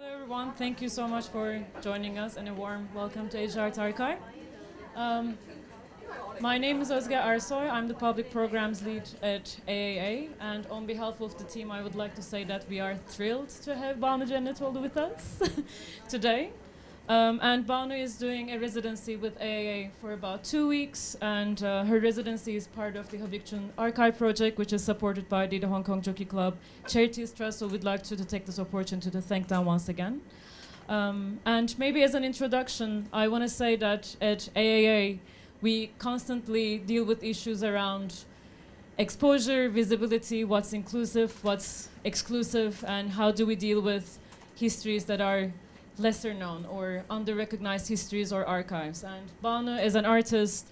Hello everyone, thank you so much for joining us and a warm welcome to HR Archive. Um, my name is Özge Ersoy, I'm the public programs lead at AAA, and on behalf of the team I would like to say that we are thrilled to have Banu Cennetoğlu with us today. And Banu is doing a residency with AAA for about 2 weeks, and her residency is part of the Habibchun Archive project, which is supported by the Hong Kong Jockey Club Charities Trust, so we'd like to take this opportunity to thank them once again. And maybe as an introduction, I want to say that at AAA, we constantly deal with issues around exposure, visibility, what's inclusive, what's exclusive, and how do we deal with histories that are lesser known or under-recognized histories or archives. And Banu, as an artist,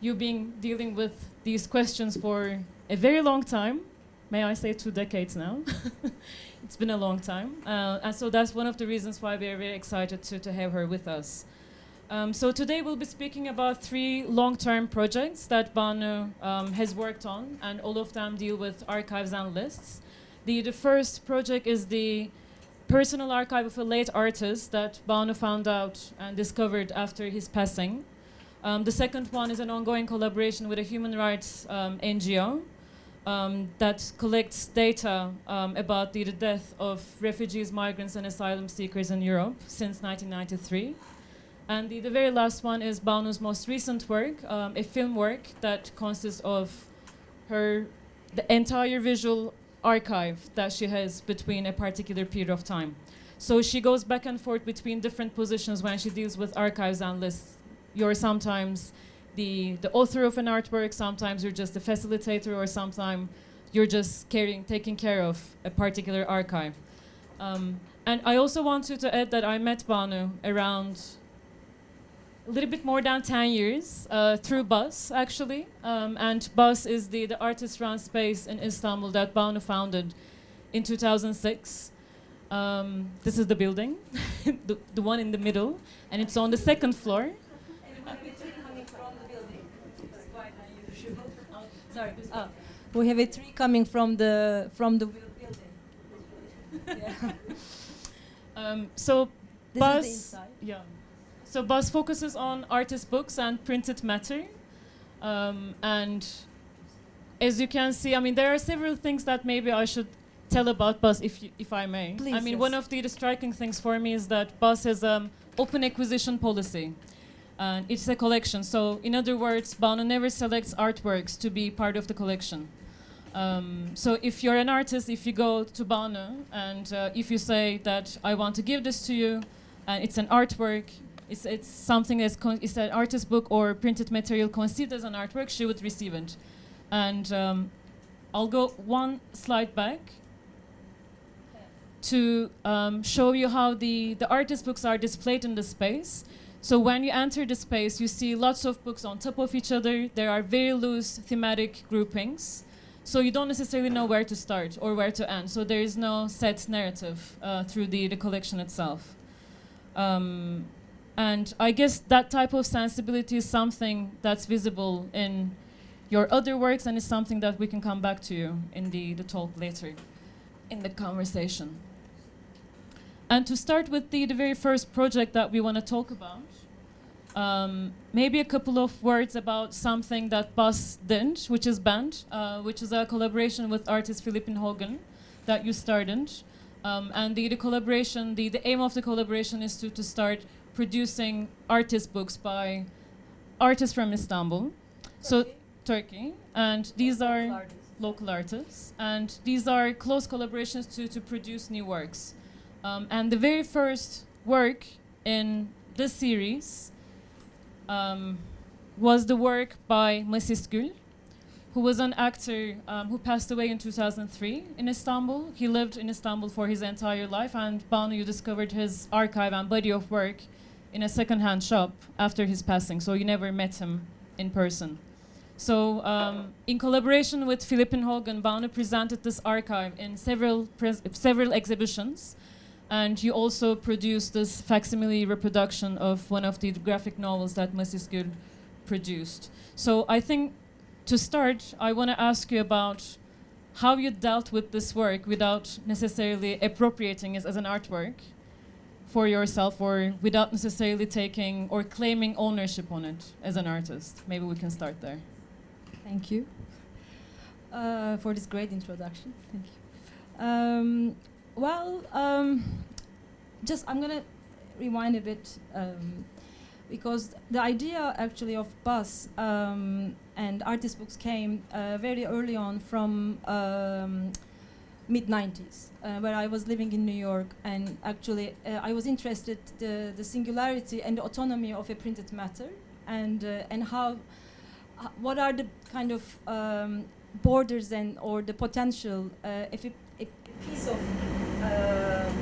you've been dealing with these questions for a very long time. May I say 2 decades now? It's been a long time. And so that's one of the reasons why we're very excited to have her with us. So today we'll be speaking about 3 long-term projects that Banu has worked on, and all of them deal with archives and lists. The first project is the personal archive of a late artist that Banu found out and discovered after his passing. The second one is an ongoing collaboration with a human rights NGO that collects data about the death of refugees, migrants, and asylum seekers in Europe since 1993. And the very last one is Banu's most recent work, a film work that consists of the entire visual archive that she has between a particular period of time. So she goes back and forth between different positions when she deals with archives and lists. You're sometimes the author of an artwork, sometimes you're just a facilitator, or sometimes you're just taking care of a particular archive. And I also wanted to add that I met Banu around a little bit more than 10 years through BUS, actually. And BUS is the artist-run space in Istanbul that Banu founded in 2006. This is the building, the one in the middle, and it's on the 2nd floor. Sorry, we have a tree coming from the building. Yeah. So this BUS, is the inside. yeah. So BUS focuses on artist books and printed matter. And as you can see, I mean, there are several things that maybe I should tell about BUS, if I may. Please, I mean, yes. one of the striking things for me is that BUS has an open acquisition policy. It's a collection. So in other words, Banu never selects artworks to be part of the collection. So if you're an artist, if you go to Banu and if you say that I want to give this to you, and it's an artwork, it's something it's an artist book or printed material conceived as an artwork, she would receive it. And I'll go one slide back to show you how the artist books are displayed in the space. So when you enter the space, you see lots of books on top of each other. There are very loose thematic groupings. So you don't necessarily know where to start or where to end. So there is no set narrative through the collection itself. And I guess that type of sensibility is something that's visible in your other works, and it's something that we can come back to in the talk later in the conversation. And to start with the very first project that we want to talk about, maybe a couple of words about something that BUS did, which is BAND, which is a collaboration with artist Philippine Hogan that you started. And the collaboration, the aim of the collaboration is to start producing artist books by artists from Istanbul. So Turkey. And these are local artists. And these are close collaborations to produce new works. And the very first work in this series was the work by Mrs. Gül, who was an actor who passed away in 2003 in Istanbul. He lived in Istanbul for his entire life, and Banu, you discovered his archive and body of work in a second-hand shop after his passing, so you never met him in person. So in collaboration with Philippine Hogan, Banu presented this archive in several exhibitions, and you also produced this facsimile reproduction of one of the graphic novels that Mrs. Gül produced. So I think to start, I want to ask you about how you dealt with this work without necessarily appropriating it as an artwork for yourself, or without necessarily taking or claiming ownership on it as an artist. Maybe we can start there. Thank you for this great introduction. Thank you. Just I'm gonna rewind a bit because the idea actually of Bus and artist books came very early on from mid-90s, where I was living in New York, and actually I was interested the singularity and the autonomy of a printed matter, and how what are the kind of borders and or the potential if a piece of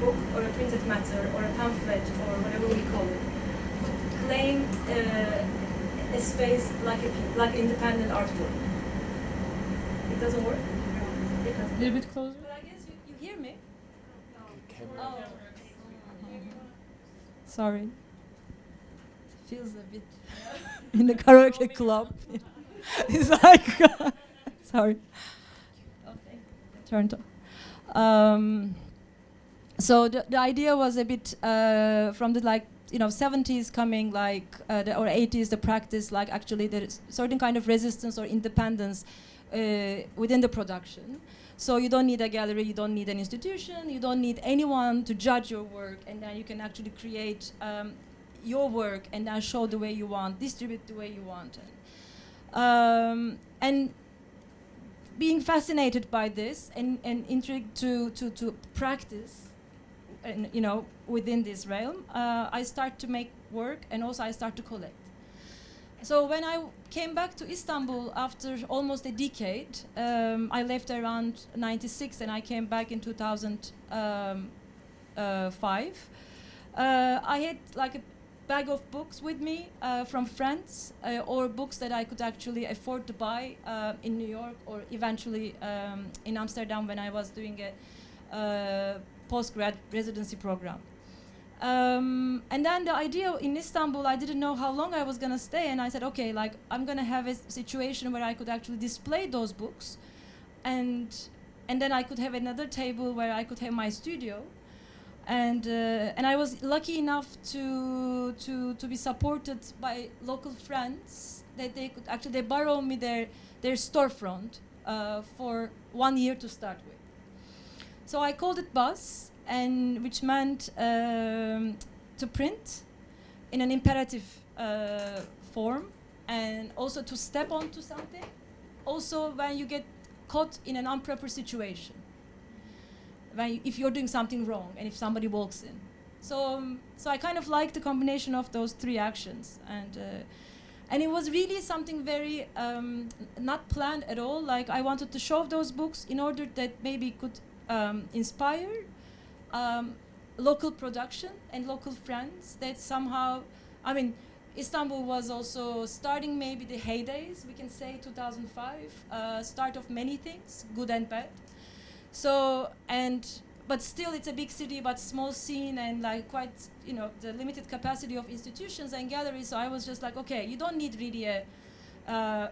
book or a printed matter or a pamphlet or whatever we call it could claim a space like independent artwork. It doesn't work. A little bit closer. But I guess you hear me. Oh. Sorry. Feels a bit in the karaoke club. It's like sorry. Okay. Turned on. So the idea was a bit from the 70s coming or 80s, the practice actually there is certain kind of resistance or independence within the production. So you don't need a gallery, you don't need an institution, you don't need anyone to judge your work, and then you can actually create your work and then show the way you want, distribute the way you want. And being fascinated by this and intrigued to practice, and within this realm, I start to make work, and also I start to collect. So when I came back to Istanbul after almost a decade, I left around '96 and I came back in 2005. I had a bag of books with me from friends, or books that I could actually afford to buy in New York, or eventually in Amsterdam when I was doing a postgrad residency program. And then the idea in Istanbul, I didn't know how long I was gonna stay, and I said, okay, I'm gonna have a situation where I could actually display those books, and then I could have another table where I could have my studio, and I was lucky enough to be supported by local friends that they could actually borrow me their storefront for 1 year to start with. So I called it Bus, and which meant to print in an imperative form, and also to step onto something. Also, when you get caught in an improper situation, if you're doing something wrong, and if somebody walks in. So I kind of like the combination of those three actions, and it was really something very not planned at all. I wanted to show those books in order that maybe it could inspire local production and local friends that somehow, Istanbul was also starting maybe the heydays, we can say 2005, start of many things, good and bad. So, but still it's a big city, but small scene, and quite, the limited capacity of institutions and galleries. So I was just okay, you don't need really a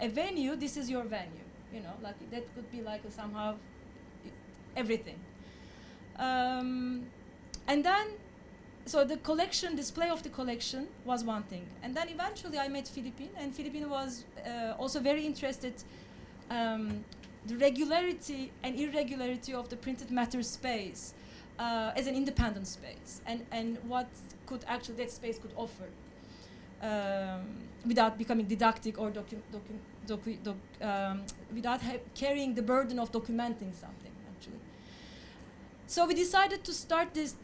venue, this is your venue, that could be somehow everything. And then, so the collection, display of the collection was one thing. And then eventually I met Philippine, and Philippine was also very interested the regularity and irregularity of the printed matter space as an independent space, and what could actually that space could offer without becoming didactic or without carrying the burden of documenting something, actually. So we decided to start this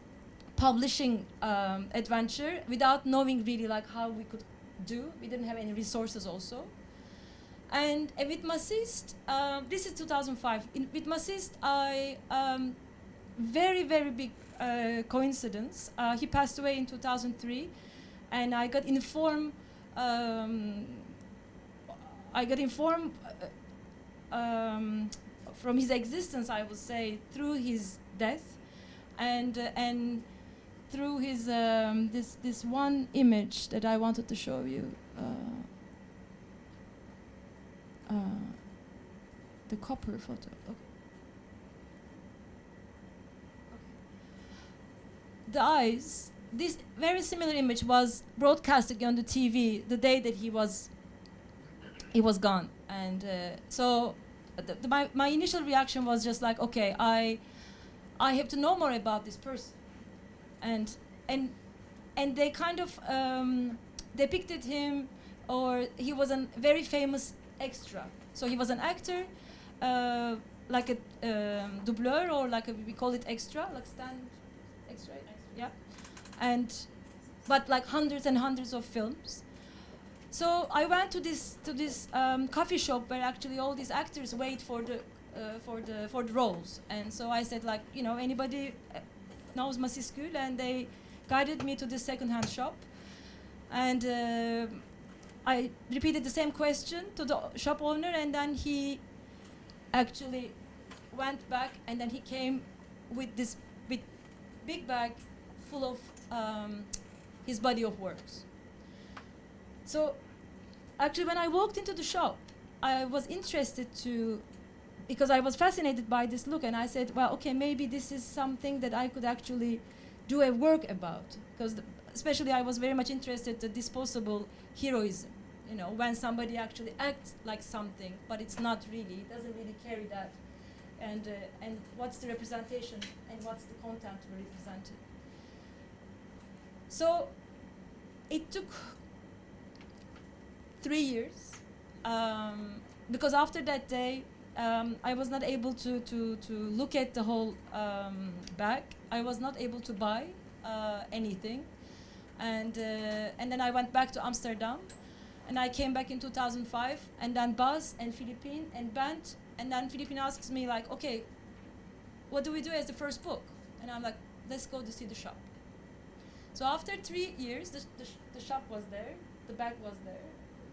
publishing adventure without knowing really how we could do. We didn't have any resources also. And with Massist, this is 2005. With Massist, I very, very big coincidence. He passed away in 2003, and I got informed. From his existence, I would say, through his death, and through his this one image that I wanted to show you. The copper photo. Okay. the eyes, this very similar image was broadcasted on the TV the day that he was gone. And so my initial reaction was just like, okay, I have to know more about this person. And they kind of depicted him, or he was a very famous extra. So he was an actor, like a doubleur, or like we call it extra, like stand extra. Yeah. And but like hundreds and hundreds of films. So I went to this coffee shop where actually all these actors wait for the roles. And so I said, like, you know, anybody knows Masiskül? And they guided me to the second-hand shop. And I repeated the same question to the shop owner, and then he actually went back, and then he came with this big bag full of his body of works. So actually when I walked into the shop, I was interested because I was fascinated by this look, and I said, well, okay, maybe this is something that I could actually do a work about, because especially I was very much interested in the disposable heroism, you know, when somebody actually acts like something, but it's not really, it doesn't really carry that, and what's the representation and what's the content to be represented. So it took 3 years, because after that day, I was not able to look at the whole bag. I was not able to buy anything, and then I went back to Amsterdam, and I came back in 2005, and then Buzz and Philippine and Bent, and then Philippine asks me, like, okay, what do we do as the first book? And I'm like, let's go to see the shop. So after 3 years, the shop was there, the bag was there,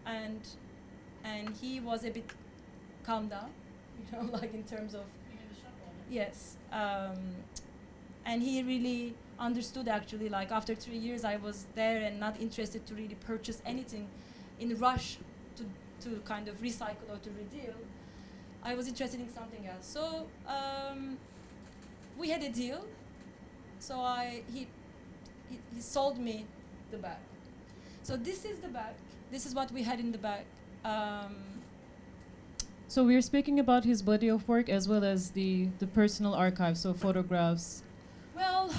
and he was a bit calmed down, you know, like in terms of, yes, and he really understood actually, like after 3 years I was there and not interested to really purchase anything in rush to kind of recycle or to redeal. I was interested in something else. So we had a deal. So he sold me the bag. So this is the bag. This is what we had in the bag. So we're speaking about his body of work as well as the personal archive, so photographs. Well,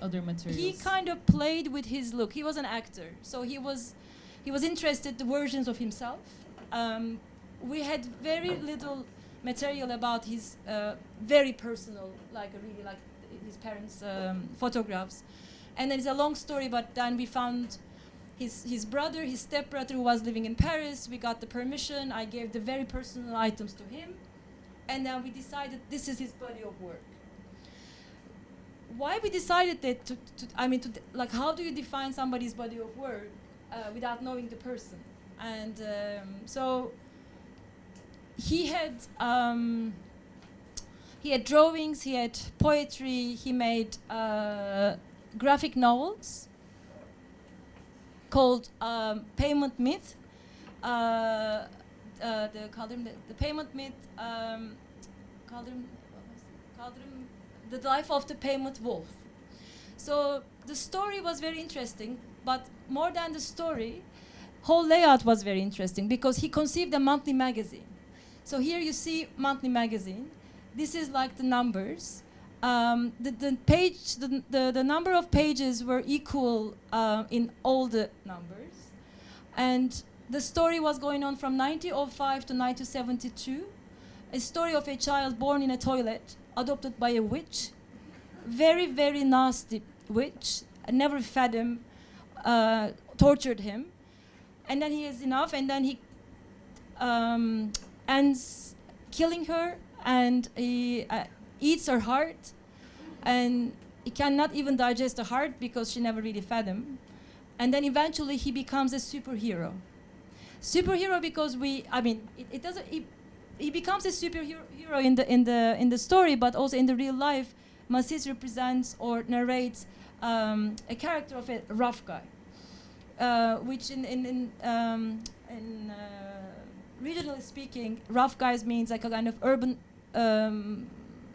other materials. He kind of played with his look. He was an actor, so he was interested in the versions of himself. We had very little material about his very personal, like really like his parents' photographs. And then it's a long story, but then we found his brother, his stepbrother, who was living in Paris. We got the permission. I gave the very personal items to him, and then we decided this is his body of work. Why we decided that? Like, how do you define somebody's body of work without knowing the person? And so he had drawings, he had poetry, he made graphic novels called Payment Myth. The Payment Myth, The Life of the Payment Wolf. So the story was very interesting, but more than the story, whole layout was very interesting because he conceived a monthly magazine. So here you see monthly magazine. This is like the numbers. The number of pages were equal in all the numbers, and the story was going on from 1905 to 1972. A story of a child born in a toilet, adopted by a witch, very, very nasty witch, never fed him, tortured him, and then he has enough, and then he ends killing her, and he eats her heart, and he cannot even digest the heart because she never really fed him, and then eventually he becomes a superhero. Superhero because he becomes a superhero in the story, but also in the real life, Massis represents or narrates a character of a rough guy, which in regionally speaking, rough guys means like a kind of urban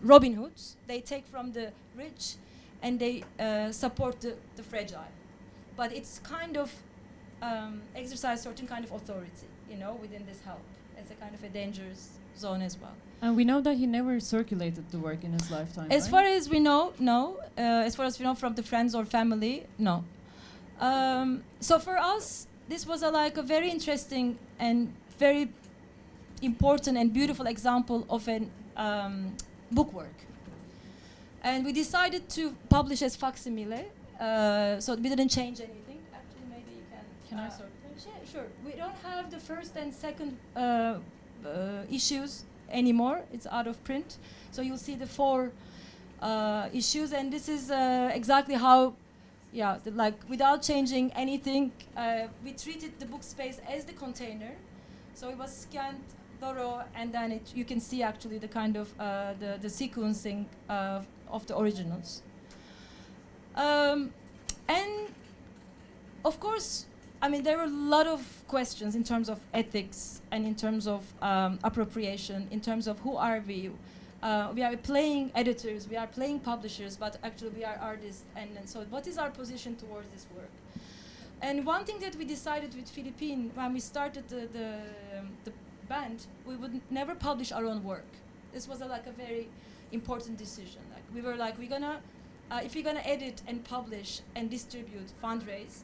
Robin Hoods. They take from the rich and they support the fragile. But it's kind of exercise certain kind of authority, you know, within this help. It's a kind of a dangerous zone as well. And we know that he never circulated the work in his lifetime. As right? far as we know, no. As far as we know from the friends or family, no. So for us, this was like a very interesting and very important and beautiful example of an book work. And we decided to publish as facsimile, so we didn't change anything. Actually, maybe you can. Can I sort? Sure. We don't have the first and second issues anymore. It's out of print. So you'll see the 4 issues, and this is exactly how, like without changing anything, we treated the book space as the container. So it was scanned, thorough, and then you can see actually the kind of the sequencing of the originals. And of course, I mean, there were a lot of questions in terms of ethics and in terms of appropriation, in terms of who are we? We are playing editors, we are playing publishers, but actually we are artists. And so what is our position towards this work? And one thing that we decided with Philippine, when we started the band, we would never publish our own work. This was like a very important decision. Like we were like, if we're gonna edit and publish and distribute, fundraise,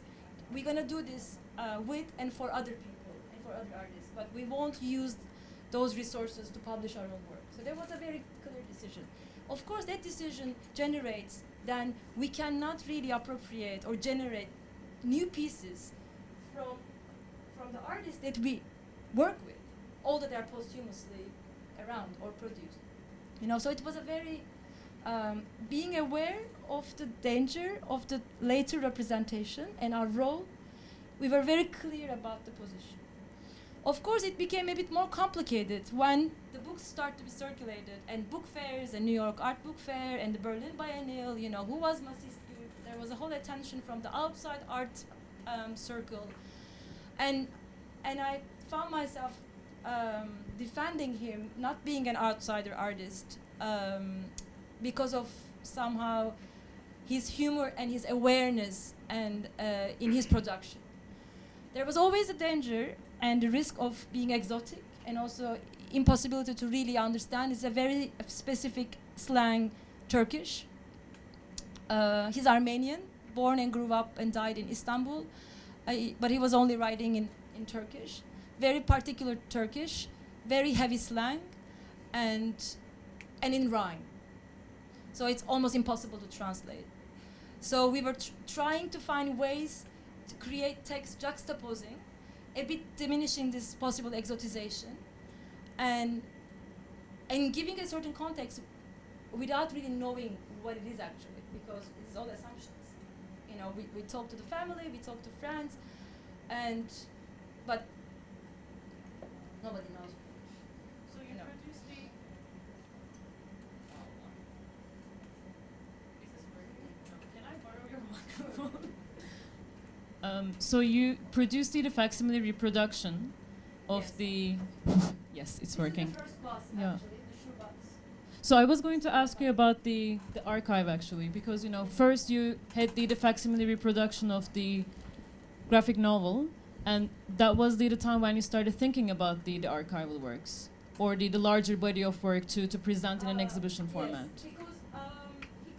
we're gonna do this with and for other people and for other artists, but we won't use those resources to publish our own work. So there was a very clear decision. Of course, that decision generates, then we cannot really appropriate or generate new pieces from the artists that we work with, all that are posthumously around or produced. You know, so it was a very being aware of the danger of the later representation and our role. We were very clear about the position. Of course, it became a bit more complicated when the books started to be circulated, and book fairs, and New York Art Book Fair, and the Berlin Biennial, you know, who was Masiscu? There was a whole attention from the outside art circle. And I found myself defending him, not being an outsider artist, because of somehow his humor and his awareness and in his production. There was always a danger and the risk of being exotic, and also impossibility to really understand. It's a very specific slang, Turkish. He's Armenian, born and grew up and died in Istanbul, but he was only writing in Turkish. Very particular Turkish, very heavy slang, and in rhyme. So it's almost impossible to translate. So we were trying to find ways to create text juxtaposing, a bit diminishing this possible exotization, and giving a certain context without really knowing what it is actually, because it's all assumptions. You know, we talk to the family, we talk to friends, but nobody knows. So you produced the. Is this working? No. Can I borrow your microphone? So you produced the facsimile reproduction of Yes. the. Yes, it's working. This is the first bus, Yeah. actually, the shoebox. So I was going to ask you about the archive actually, because first you had the facsimile reproduction of the graphic novel, and that was the time when you started thinking about the archival works, or the larger body of work to present in an exhibition format. Yes,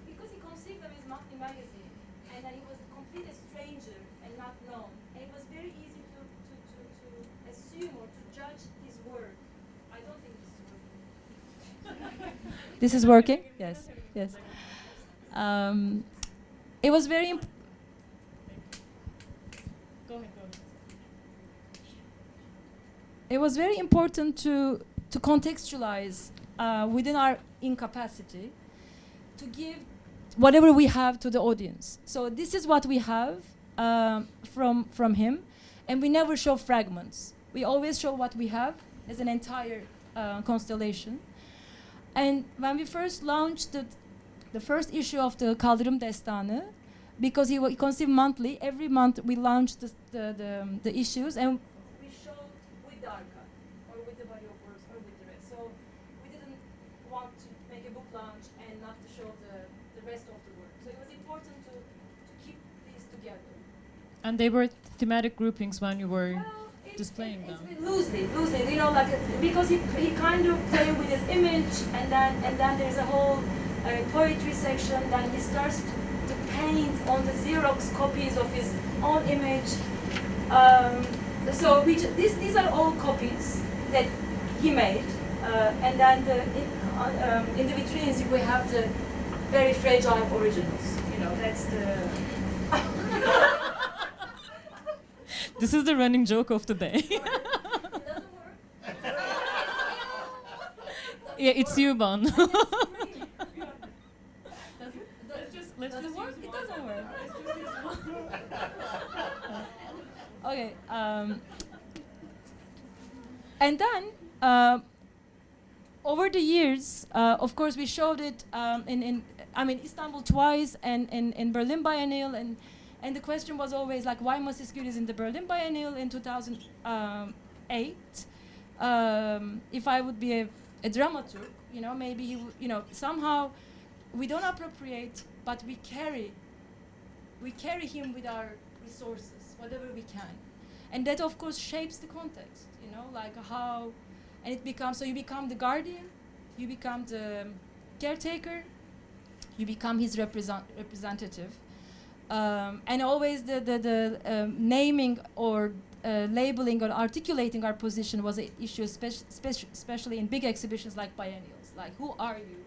because he conceived them as monthly magazine, and that he was a complete stranger and not known, and it was very easy to assume or to judge his work. I don't think this is working. This is working? Yes. It was very Go ahead. It was very important to contextualize within our incapacity to give whatever we have to the audience. So this is what we have from him, and we never show fragments. We always show what we have as an entire constellation. And when we first launched the first issue of the Kaldırım Destanı, because he conceived monthly, every month we launched the issues, and we showed with the archive, or with the body of works, or with the rest. So we didn't want to make a book launch and not to show the rest of the work. So it was important to keep these together. And they were thematic groupings when you were Well, displaying them. it's loosely, you know, like because he kind of played with his image, and then there's a whole poetry section. Then he starts to paint on the Xerox copies of his own image. So these are all copies that he made, and then in the vitrines we have the very fragile originals. You know, that's the. This is the running joke of the day. It doesn't work. Yeah, it's you, Ban. Let's Let's Does it just work? use It one. doesn't work. Okay. And then, over the years, of course, we showed it in Istanbul twice and in Berlin Biennial, and the question was always like, why Mrs. Gül is in the Berlin Biennial in 2008? If I would be a dramaturg, you know, maybe he would, you know, somehow we don't appropriate, but we carry him with our resources, whatever we can. And that, of course, shapes the context, you know, like how, and it becomes, so you become the guardian, you become the caretaker, you become his representative. And always the naming or labeling or articulating our position was an issue, especially in big exhibitions like biennials. Like, who are you?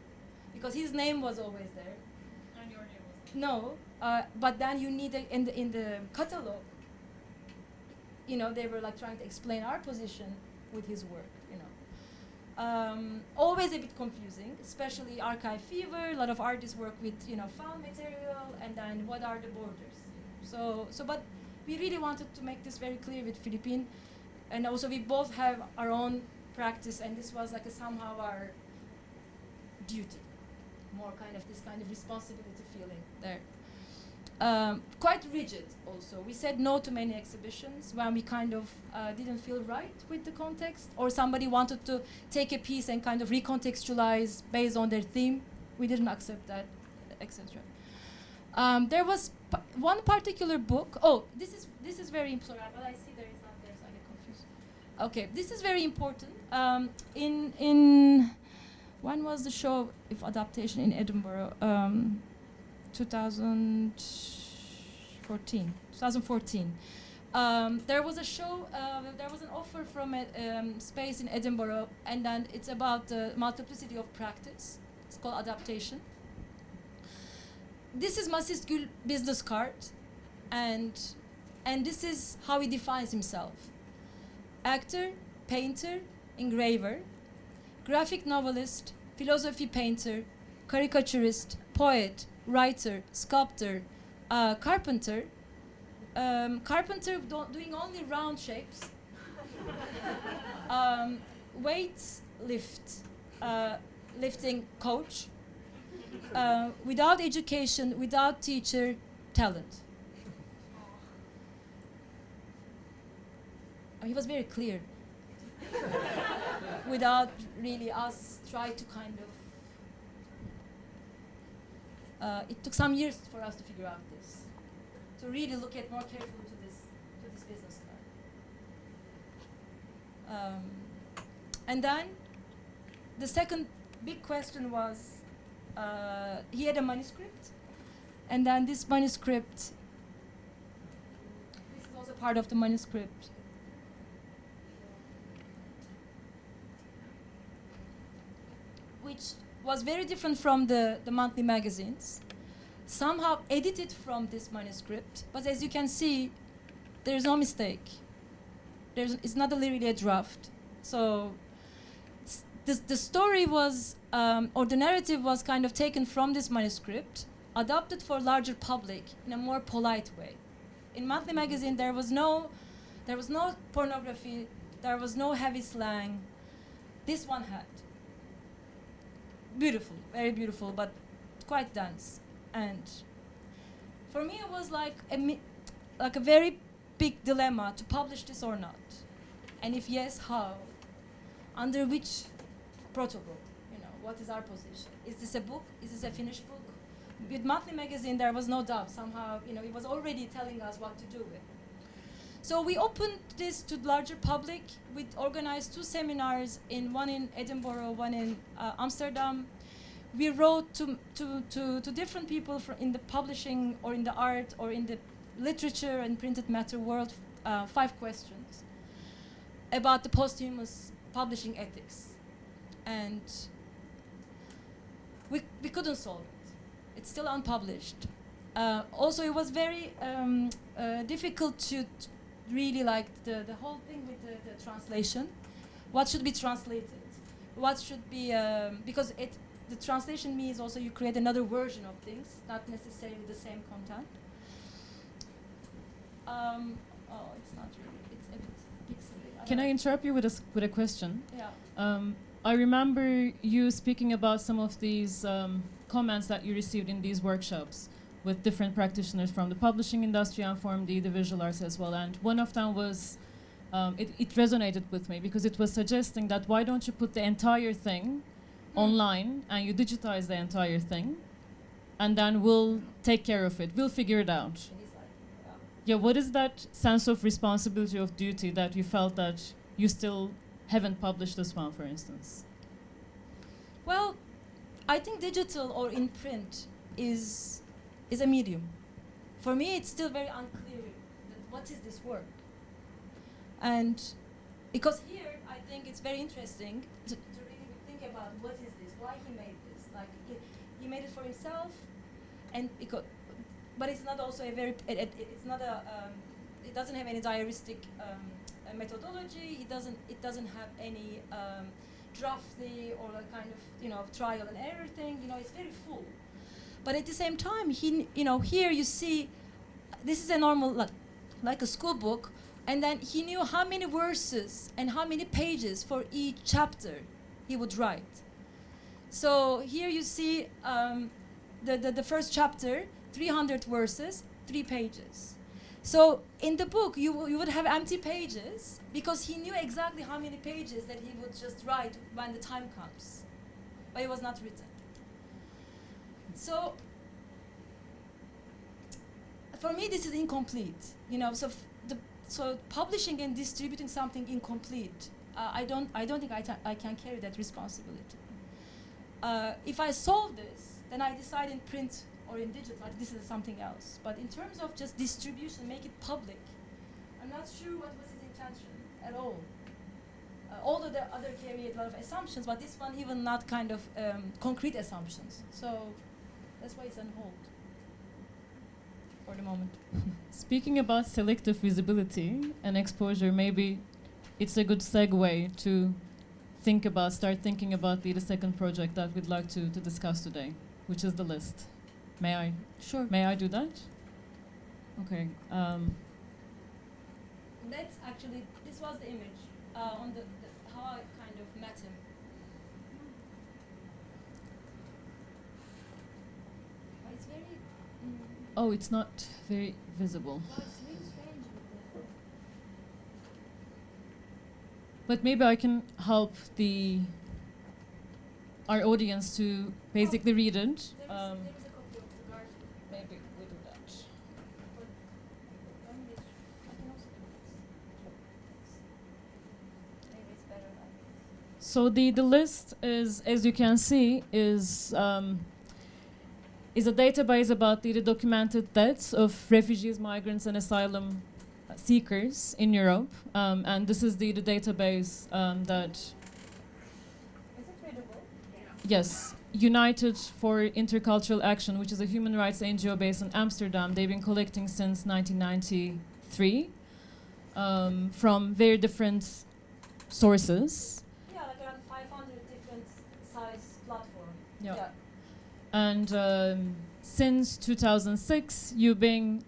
Because his name was always there. And your name was. No, but then you need in the catalog. You know, they were like trying to explain our position with his work. You know, always a bit confusing, especially archive fever. A lot of artists work with, you know, found material, and then what are the borders? But we really wanted to make this very clear with Philippine, and also we both have our own practice, and this was like somehow our duty, more kind of this kind of responsibility feeling there. Quite rigid also. We said no to many exhibitions when we kind of didn't feel right with the context, or somebody wanted to take a piece and kind of recontextualize based on their theme. We didn't accept that, etc. There was one particular book. Oh, this is very important. But I see there is not there, so I get confused. Okay, this is very important. In when was the show of adaptation in Edinburgh? 2014. There was a show, there was an offer from a space in Edinburgh, and then it's about the multiplicity of practice. It's called adaptation. This is Mrs. Gül business card, and this is how he defines himself. Actor, painter, engraver, graphic novelist, philosophy painter, caricaturist, poet, writer, sculptor, carpenter, doing only round shapes, lifting coach, without education, without teacher, talent. He was very clear, without really us try to kind of. It took some years for us to figure out this, to really look at more carefully to this business card. And then the second big question was, he had a manuscript, and then this manuscript, this is also part of the manuscript, which was very different from the monthly magazines, somehow edited from this manuscript, but as you can see, there's no mistake. It's not really a draft. So the story was, or the narrative was kind of taken from this manuscript, adapted for larger public in a more polite way. In monthly magazine, there was no pornography, there was no heavy slang. This one had. Beautiful, very beautiful, but quite dense. And for me, it was like a very big dilemma to publish this or not. And if yes, how? Under which protocol? You know, what is our position? Is this a book? Is this a finished book? with monthly magazine, there was no doubt. Somehow, it was already telling us what to do with. So we opened this to the larger public. We organized 2 seminars, one in Edinburgh, one in Amsterdam. We wrote to different people in the publishing or in the art or in the literature and printed matter world 5 questions about the posthumous publishing ethics. And we couldn't solve it. It's still unpublished. Also, it was very difficult to really like the whole thing with the translation. What should be translated? What should be, because the translation means also you create another version of things, not necessarily the same content. It's not really, it's a bit pixely. Can I interrupt you with a question? Yeah. I remember you speaking about some of these comments that you received in these workshops with different practitioners from the publishing industry and from the visual arts as well. And one of them was, it resonated with me because it was suggesting that why don't you put the entire thing online and you digitize the entire thing and then we'll take care of it. We'll figure it out. Yeah, what is that sense of responsibility, of duty that you felt that you still haven't published this one, for instance? Well, I think digital or in print is a medium. For me, it's still very unclear that what is this work? And because here, I think it's very interesting to really think about what is this, why he made this. Like, he made it for himself, and but it's not also a very, it's not a, it doesn't have any diaristic methodology. It doesn't have any drafty or a kind of, trial and error thing. It's very full. But at the same time, here you see, this is a normal, like a school book, and then he knew how many verses and how many pages for each chapter he would write. So here you see the first chapter, 300 verses, 3 pages. So in the book, you would have empty pages because he knew exactly how many pages that he would just write when the time comes. But it was not written. So for me, this is incomplete. So publishing and distributing something incomplete, I don't think I can carry that responsibility. If I solve this, then I decide in print or in digital, like this is something else. But in terms of just distribution, make it public, I'm not sure what was his intention at all. Although the other carry a lot of assumptions, but this one even not kind of concrete assumptions. So that's why it's on hold for the moment. Speaking about selective visibility and exposure, maybe it's a good segue to start thinking about the second project that we'd like to discuss today, which is the list. May I? Sure. May I do that? Okay. That's actually, this was the image on how I kind of met him. It's very... Oh, it's not very visible. Well, it's really strange. But maybe I can help our audience to basically read it. There is a copy of the garden. Maybe we do that. But I can also do this. Maybe it's better like this. So the list is, as you can see, is a database about the documented deaths of refugees, migrants, and asylum seekers in Europe. And this is the database that... Is it readable? Yes, United for Intercultural Action, which is a human rights NGO based in Amsterdam. They've been collecting since 1993 from very different sources. Yeah, like around 500 different size platforms. Yeah. Yeah. And since 2006, you've been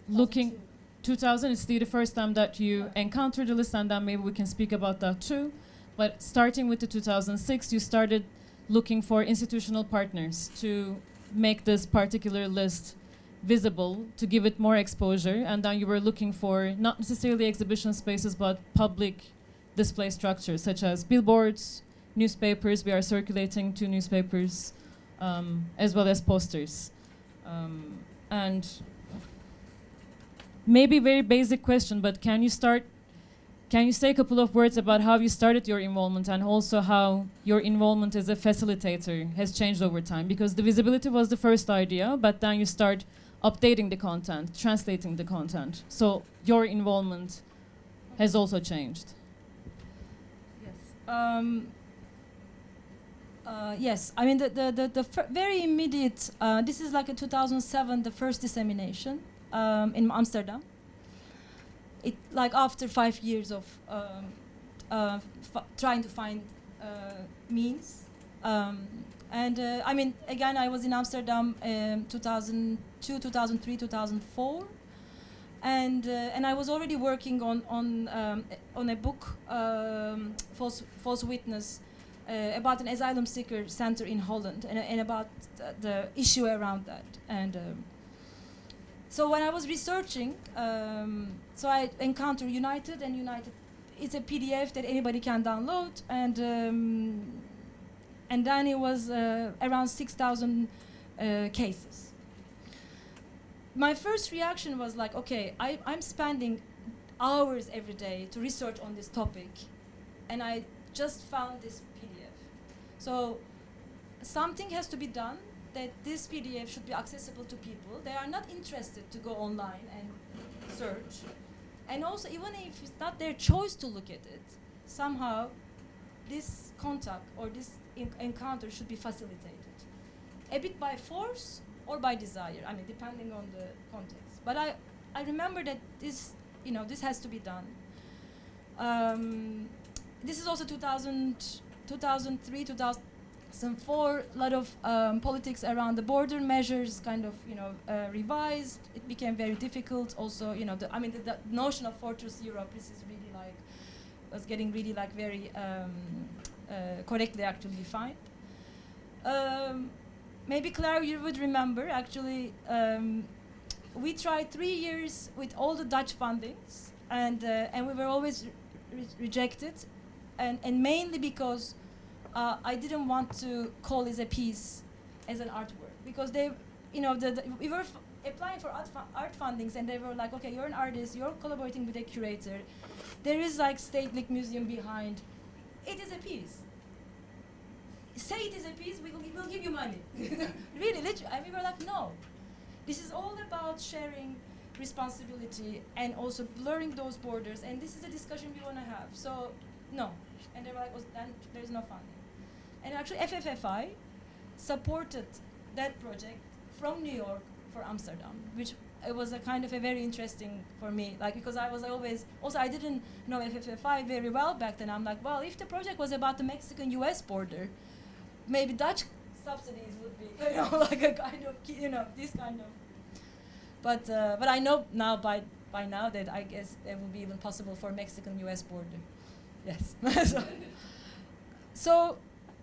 looking... 2000 is the first time that you encountered the list, and then maybe we can speak about that too. But starting with the 2006, you started looking for institutional partners to make this particular list visible, to give it more exposure, and then you were looking for not necessarily exhibition spaces, but public display structures, such as billboards, newspapers. We are circulating 2 newspapers, as well as posters. And maybe very basic question, but can you say a couple of words about how you started your involvement and also how your involvement as a facilitator has changed over time? Because the visibility was the first idea, but then you start updating the content, translating the content. So your involvement has also changed. Yes. Yes. I mean, the very immediate. This is like a 2007, the first dissemination in Amsterdam. It like after 5 years of trying to find means. And I mean, again, I was in Amsterdam 2002, 2003, 2004, and I was already working on a book, False Witness, about an asylum seeker center in Holland, and about the issue around that. And so when I was researching, so I encountered United, and United, it's a PDF that anybody can download, and then it was around 6,000 cases. My first reaction was like, okay, I'm spending hours every day to research on this topic, and I just found this PDF. So something has to be done that this PDF should be accessible to people. They are not interested to go online and search. And also, even if it's not their choice to look at it, somehow this contact or this encounter should be facilitated, a bit by force or by desire. I mean, depending on the context. But I remember that this, this has to be done. This is also 2003, 2004. A lot of politics around the border measures kind of, revised. It became very difficult. Also, the notion of Fortress Europe. This is really was getting really very correctly actually defined. Maybe Claire, you would remember actually we tried 3 years with all the Dutch fundings, and we were always rejected, and mainly because I didn't want to call it a piece as an artwork, because they, we were applying for art fundings, and they were like, okay, you're an artist, you're collaborating with a curator, there is like Stedelijk Museum behind. It is a piece. Say it is a piece, we'll give you money. Really, literally. And we were like, no. This is all about sharing responsibility and also blurring those borders, and this is a discussion we want to have. So, no. And they were like, then there's no funding. And actually, FFFI supported that project from New York for Amsterdam, which it was a kind of a very interesting for me, because I was always, also I didn't know FFFI very well back then. I'm like, well, if the project was about the Mexican-US border, maybe Dutch subsidies would be, like a kind of, this kind of. But I know now by now that I guess it will be even possible for Mexican-US border. Yes. So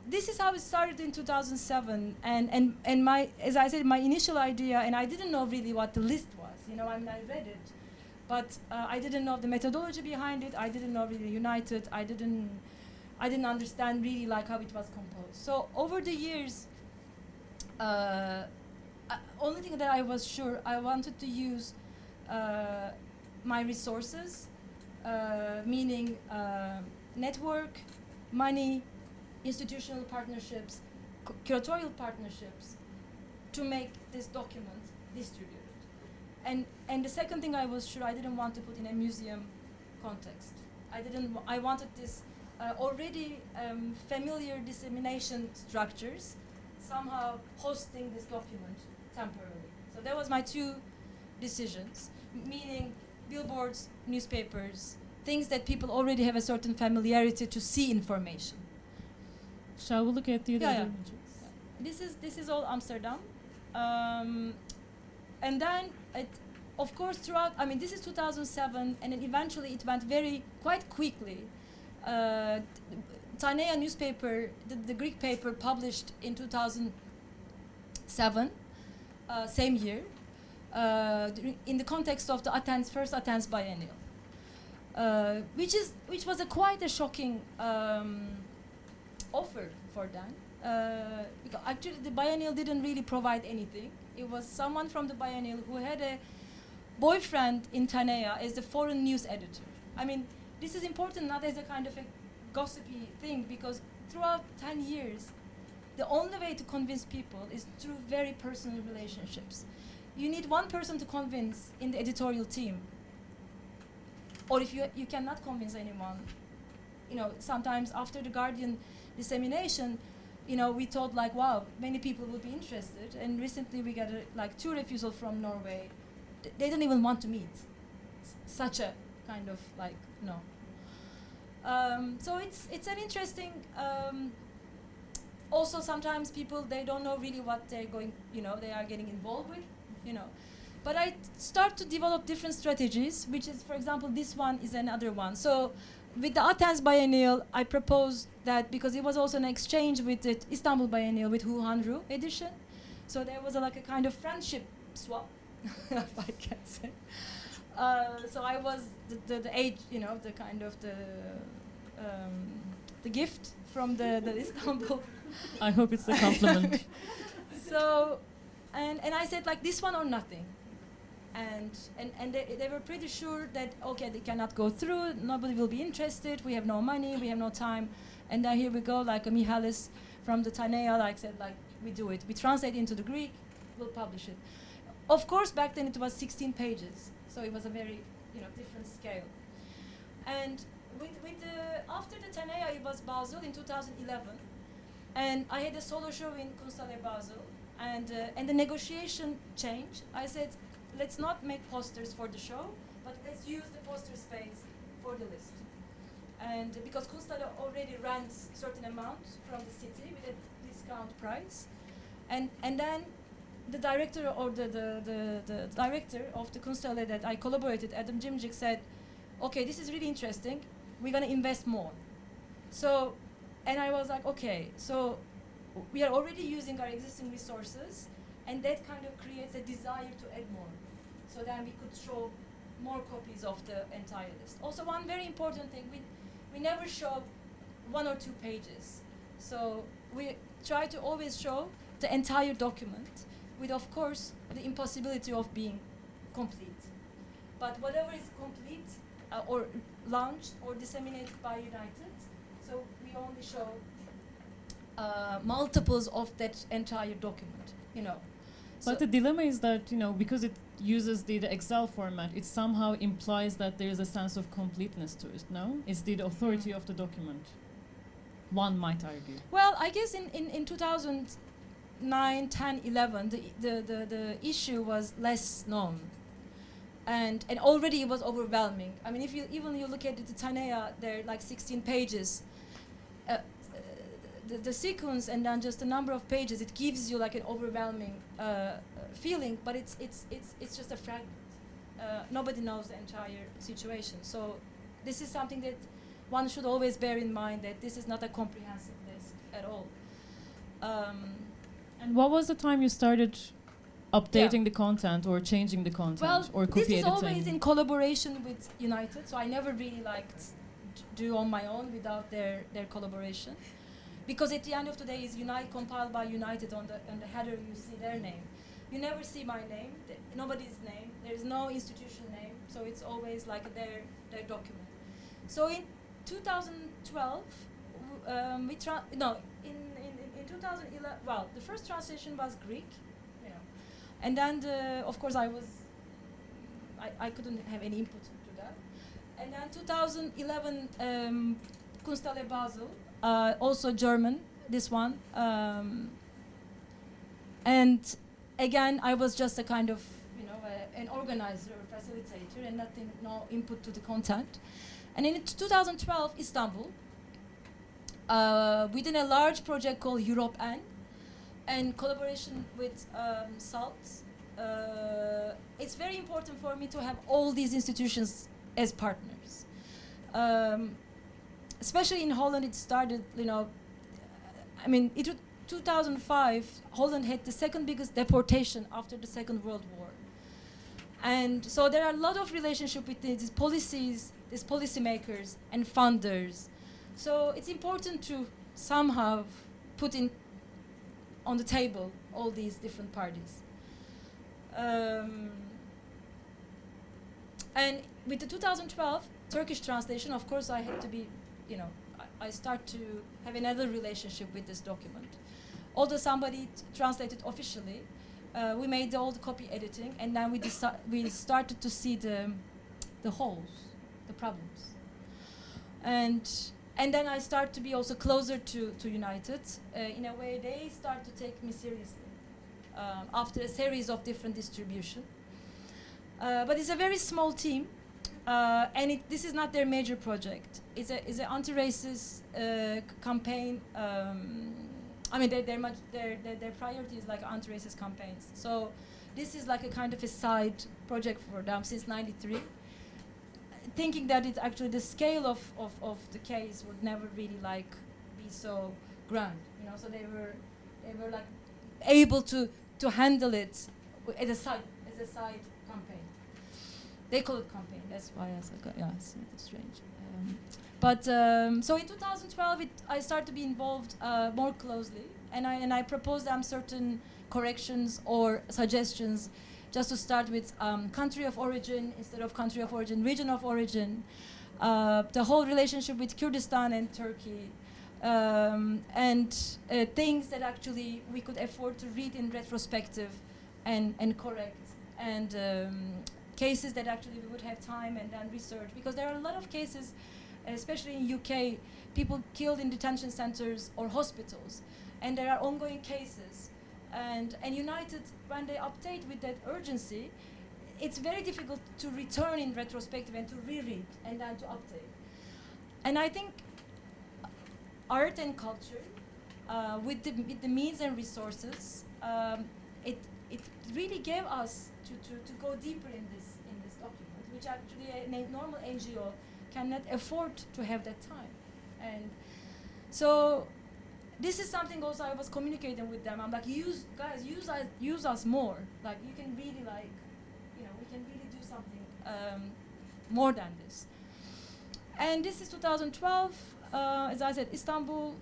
this is how it started in 2007, and my, as I said, my initial idea, and I didn't know really what the list was. I read it, but I didn't know the methodology behind it. I didn't know really United. I didn't understand really how it was composed. So over the years, only thing that I was sure, I wanted to use my resources, meaning network, money, institutional partnerships, curatorial partnerships, to make this document distributed. And the second thing I was sure, I didn't want to put in a museum context. I wanted this already familiar dissemination structures somehow hosting this document temporarily. So that was my two decisions, meaning billboards, newspapers, things that people already have a certain familiarity to see information. Shall we look at the other Yeah. images? This is all Amsterdam, and then of course throughout. I mean, this is 2007, and then eventually it went quite quickly. Tanea newspaper, the Greek paper, published in 2007, same year, in the context of the first Athens biennial, which was quite a shocking offer for them. Because actually the biennial didn't really provide anything. It was someone from the biennial who had a boyfriend in Tanea as the foreign news editor. I mean, this is important not as a kind of a gossipy thing, because throughout 10 years, the only way to convince people is through very personal relationships. You need one person to convince in the editorial team. Or if you cannot convince anyone, you know, sometimes after the Guardian dissemination, you know, we thought like, wow, many people would be interested. And recently we got like 2 refusals from Norway. They don't even want to meet. Such a kind of like, no. So it's an interesting, also sometimes people, they don't know really what they're going, you know, they are getting involved with, you know. But I start to develop different strategies, which is, for example, this one is another one. So with the Athens Biennial, I proposed that, because it was also an exchange with the Istanbul Biennial with Hu Hanru edition. So there was like a kind of friendship swap, if I can say. So I was the age, you know, the kind of the gift from the Istanbul. I hope it's a compliment. So, and I said like this one or nothing. And they were pretty sure that, okay, they cannot go through, nobody will be interested, we have no money, we have no time. And then here we go, like Mihalis from the Tanea, like said, like, we do it. We translate into the Greek, we'll publish it. Of course, back then it was 16 pages, so it was a very, you know, different scale. And after the Tanea, it was Basel in 2011. And I had a solo show in Kunsthalle Basel. And the negotiation changed. I said, let's not make posters for the show, but let's use the poster space for the list. And because Kunsthalle already rents a certain amount from the city with a discount price. And then the director or the director of the Kunsthalle that I collaborated, Adam Jimjic, said, okay, this is really interesting, we're gonna invest more. So, and I was like, okay, so we are already using our existing resources, and that kind of creates a desire to add more. So then we could show more copies of the entire list. Also, one very important thing, we never show 1 or 2 pages. So we try to always show the entire document with, of course, the impossibility of being complete. But whatever is complete or launched or disseminated by United, so we only show multiples of that entire document, you know. But the dilemma is that, you know, because it uses the Excel format, it somehow implies that there is a sense of completeness to it, no? It's the authority of the document, one might argue. Well, I guess in 2009, 10, 11, the issue was less known. And already it was overwhelming. I mean, if you look at the Tanea, there are like 16 pages. The sequence and then just the number of pages, it gives you like an overwhelming feeling, but it's just a fragment. Nobody knows the entire situation. So this is something that one should always bear in mind, that this is not a comprehensive list at all. And what was the time you started updating the content or changing the content or copy this is editing? always in collaboration with United, so I never really liked do on my own without their collaboration. Because at the end of the day, is Unite compiled by United on the header, you see their name. You never see my name, nobody's name. There is no institution name, so it's always like their document. So in 2012, in 2011, well, the first translation was Greek, you know, and then of course I couldn't have any input to that. And then 2011, Kunsthalle Basel. Also German, this one. And again, I was just a kind of, you know, an organizer or facilitator and no input to the content. And in 2012, Istanbul, within a large project called Europe N, and collaboration with SALT, it's very important for me to have all these institutions as partners. Especially in Holland, it started, you know, I mean, 2005, Holland had the second biggest deportation after the Second World War. And so there are a lot of relationship with these policies, these policymakers and funders. So it's important to somehow put in on the table all these different parties. And with the 2012 Turkish translation, of course, I had to be, you know, I start to have another relationship with this document. Although somebody translated officially, we made all the copy editing, and then we started to see the holes, the problems, and then I start to be also closer to United. In a way, they start to take me seriously after a series of different distribution. But it's a very small team, and this is not their major project. It's an anti-racist campaign. I mean, their priority is like anti-racist campaigns. So this is like a kind of a side project for them since '93, thinking that it actually the scale of the case would never really like be so grand, you know. So they were like able to handle it as a side campaign. They call it campaign. That's why I said, yeah, it's strange. So in 2012, I started to be involved more closely, and I proposed them certain corrections or suggestions, just to start with country of origin instead of country of origin, region of origin, the whole relationship with Kurdistan and Turkey, and things that actually we could afford to read in retrospective and correct, and cases that actually we would have time and then research, because there are a lot of cases, especially in UK, people killed in detention centers or hospitals, and there are ongoing cases. And United, when they update with that urgency, it's very difficult to return in retrospective and to reread and then to update. And I think art and culture, with the means and resources, it really gave us to go deeper in this document, which actually a normal NGO cannot afford to have that time. And so this is something also I was communicating with them. I'm like, use us more. Like, you can really, like, you know, we can really do something more than this. And this is 2012. As I said, Istanbul,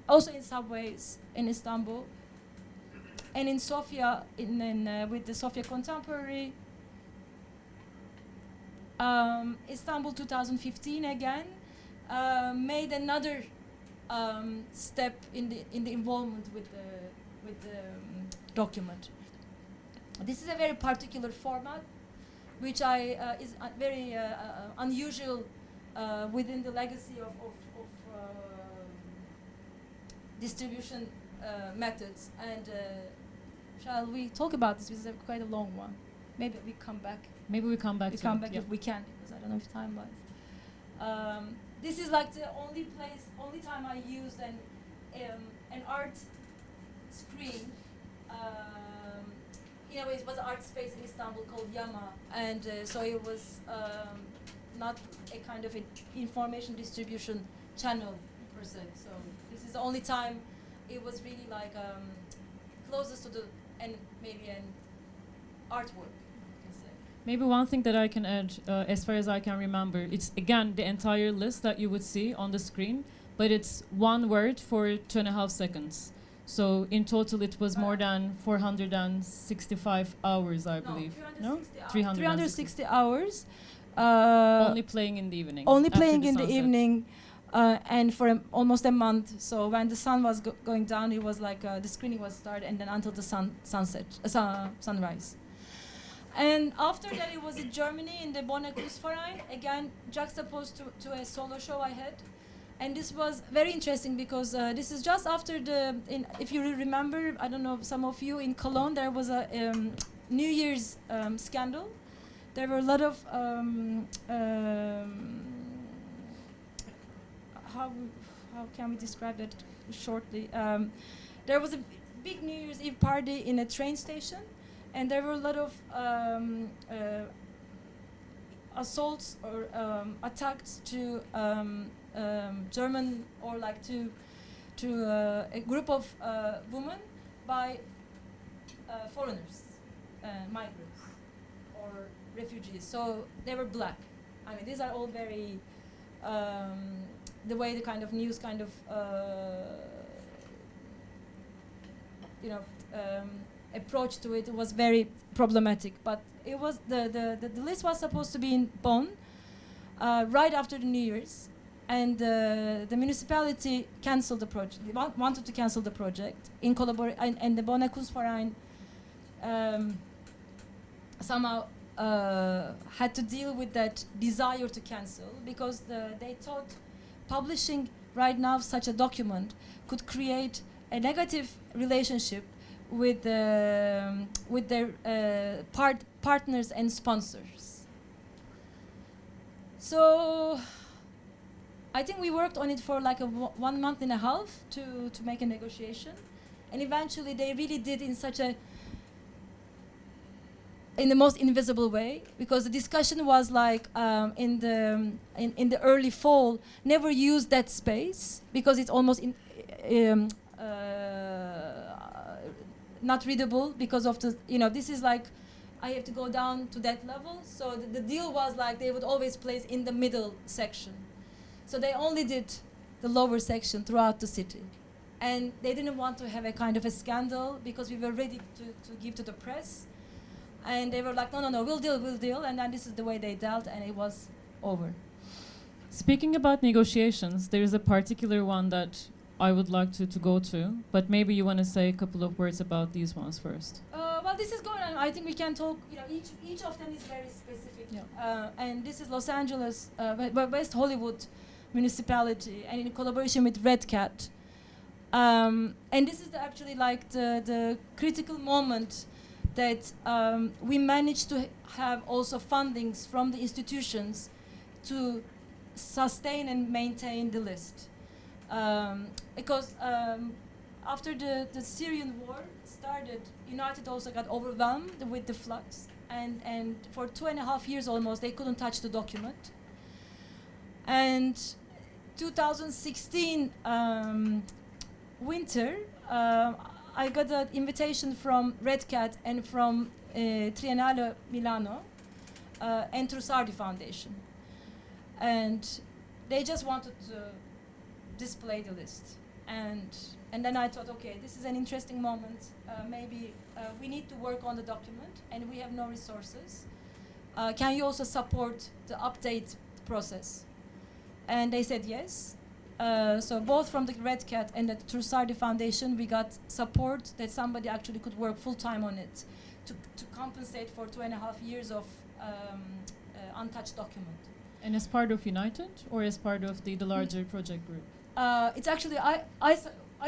also in subways in Istanbul, and in Sofia, with the Sofia Contemporary. Istanbul 2015 again made another step in the involvement with the document. This is a very particular format, which is very unusual within the legacy of distribution methods. And shall we talk about this? This is quite a long one. Maybe we come back. Maybe we come back. If we can, because I don't know if time wise. This is like the only time I used an art screen. In a way, it was an art space in Istanbul called Yama, and so it was not a kind of information distribution channel per se. So this is the only time it was really like closest to maybe an artwork. Maybe one thing that I can add, as far as I can remember, it's again the entire list that you would see on the screen, but it's one word for 2.5 seconds. So in total, it was more than 465 hours, I believe. No, 360 hours. Only playing in the evening. Only playing in the evening, and for almost a month. So when the sun was going down, it was like the screening was started, and then until the sunrise. And after that, it was in Germany in the Bonner Kunstverein, again juxtaposed to a solo show I had. And this was very interesting because this is just after if you remember, I don't know, some of you in Cologne, there was a New Year's scandal. There were a lot of, how can we describe that shortly? There was a big New Year's Eve party in a train station. And there were a lot of assaults or attacks to German, or like to a group of women by foreigners, migrants or refugees. So they were black. I mean, these are all very the way the kind of news kind of approach to it was very problematic. But it was the list was supposed to be in Bonn right after the New Year's, and the municipality canceled the project. They wanted to cancel the project in collaboration, and the Bonner Kunstverein somehow had to deal with that desire to cancel, because they thought publishing right now such a document could create a negative relationship with their partners and sponsors. So I think we worked on it for like 1 month and a half to make a negotiation, and eventually they really did in the most invisible way, because the discussion was like in the early fall. Never use that space because it's almost not readable because of the, this is like, I have to go down to that level. So the deal was like they would always place in the middle section. So they only did the lower section throughout the city. And they didn't want to have a kind of a scandal because we were ready to give to the press. And they were like, no, we'll deal. And then this is the way they dealt, and it was over. Speaking about negotiations, there is a particular one that I would like to go to, but maybe you want to say a couple of words about these ones first. Well, this is going on. I think we can talk, each of them is very specific. Yeah. And this is Los Angeles, West Hollywood municipality, and in collaboration with Red Cat. And this is actually like the critical moment that we managed to have also fundings from the institutions to sustain and maintain the list. Because after the Syrian war started, United also got overwhelmed with the floods, and for 2.5 years almost they couldn't touch the document. And 2016 winter, I got an invitation from Red Cat and from Triennale Milano and Trussardi Foundation. And they just wanted to display the list. And then I thought, okay, this is an interesting moment. Maybe we need to work on the document and we have no resources. Can you also support the update process? And they said yes. So both from the Red Cat and the Trussardi Foundation, we got support that somebody actually could work full-time on it to compensate for 2.5 years of untouched document. And as part of United, or as part of the larger project group? It's actually, I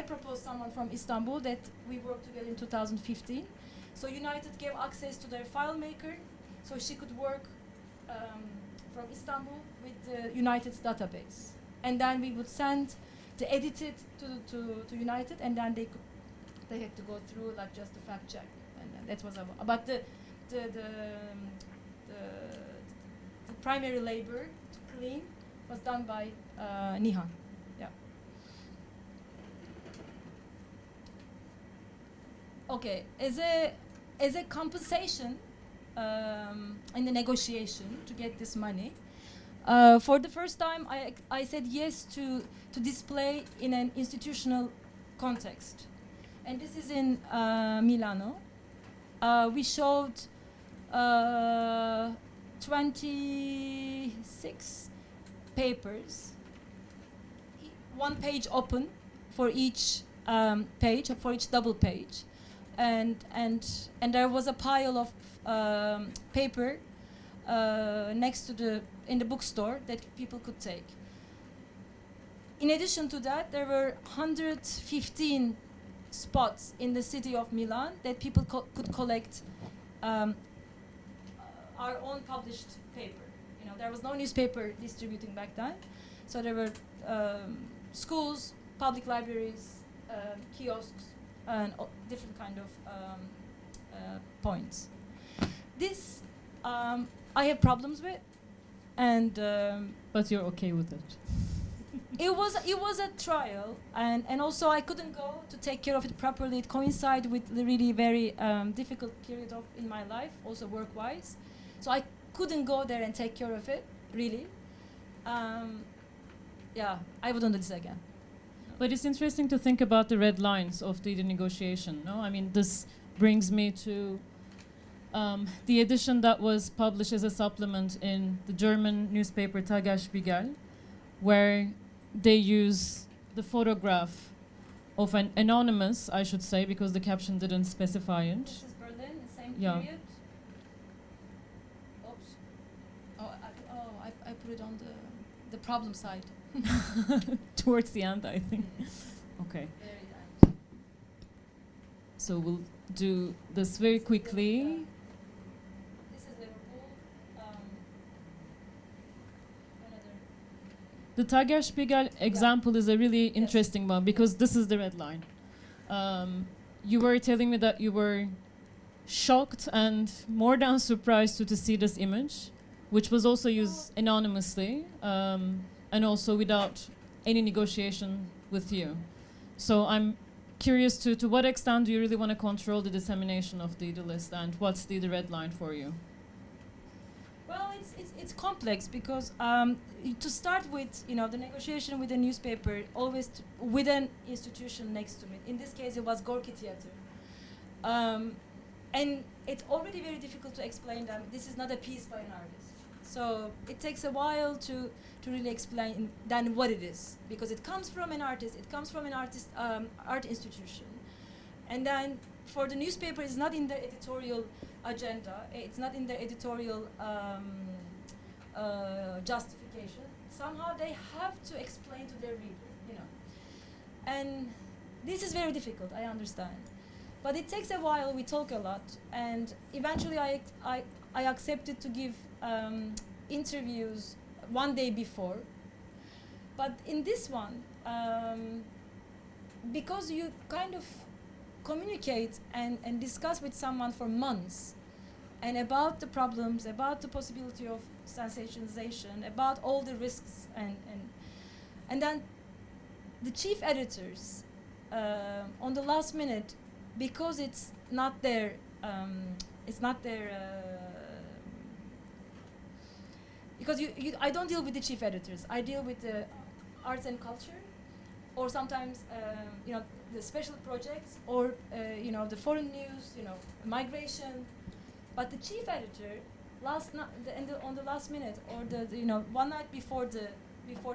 proposed someone from Istanbul that we worked together in 2015. So United gave access to their file maker, so she could work from Istanbul with the United's database. And then we would send the edited to United, and then they had to go through like just the fact check, and that was but the primary labor to clean was done by Nihan. Yeah. Okay, as a compensation in the negotiation to get this money. For the first time, I said yes to display in an institutional context. And this is in Milano. We showed 26 papers, one page open for each page, for each double page. And there was a pile of paper next to in the bookstore that people could take. In addition to that, there were 115 spots in the city of Milan that people could collect our own published paper. There was no newspaper distributing back then, so there were schools, public libraries, kiosks, and different kind of points. This I have problems with, and but you're okay with it. It was a trial, and also I couldn't go to take care of it properly. It coincided with the really very difficult period in my life, also work-wise. So I couldn't go there and take care of it, really. Yeah, I wouldn't do this again. But it's interesting to think about the red lines of the negotiation. No, I mean this brings me to the edition that was published as a supplement in the German newspaper Tagesspiegel, where they use the photograph of an anonymous, I should say, because the caption didn't specify it. This is Berlin, the same Yeah. period. Oops. I put it on the problem side. Towards the end, I think. Yes. Okay. Very end. So we'll do this very quickly. This is Liverpool. Another. The Tagesspiegel example is a really interesting one because this is the red line. You were telling me that you were shocked and more than surprised to see this image, which was also used anonymously and also without any negotiation with you. So I'm curious to what extent do you really want to control the dissemination of the list, and what's the red line for you? Well, it's complex because to start with, the negotiation with the newspaper always with an institution next to me. In this case, it was Gorki Theater, and it's already very difficult to explain that this is not a piece by an artist. So it takes a while to really explain then what it is, because it comes from an artist. It comes from an art institution, and then for the newspaper, it's not in the editorial agenda. It's not in the editorial justification. Somehow they have to explain to their reader, and this is very difficult. I understand, but it takes a while. We talk a lot, and eventually I accepted to give interviews one day before. But in this one, because you kind of communicate and discuss with someone for months, and about the problems, about the possibility of sensationalization, about all the risks, and then the chief editors on the last minute, because it's not their because I don't deal with the chief editors. I deal with the arts and culture, or sometimes the special projects, or the foreign news, migration. But the chief editor, on the last minute, or the one night before the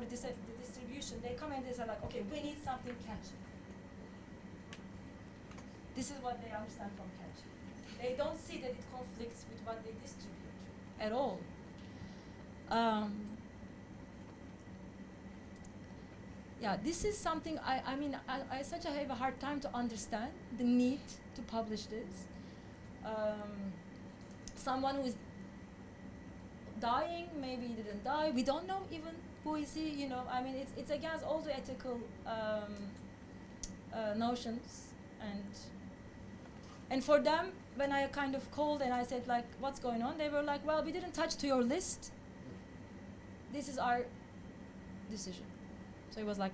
distribution, they come and they say like, okay, we need something catchy. This is what they understand from catchy. They don't see that it conflicts with what they distribute at all. Yeah, this is something I have a hard time to understand the need to publish this. Someone who is dying, maybe he didn't die. We don't know even who is he. It's against all the ethical notions, and for them, when I kind of called and I said like, what's going on? They were like, well, we didn't touch to your list. This is our decision. So it was like,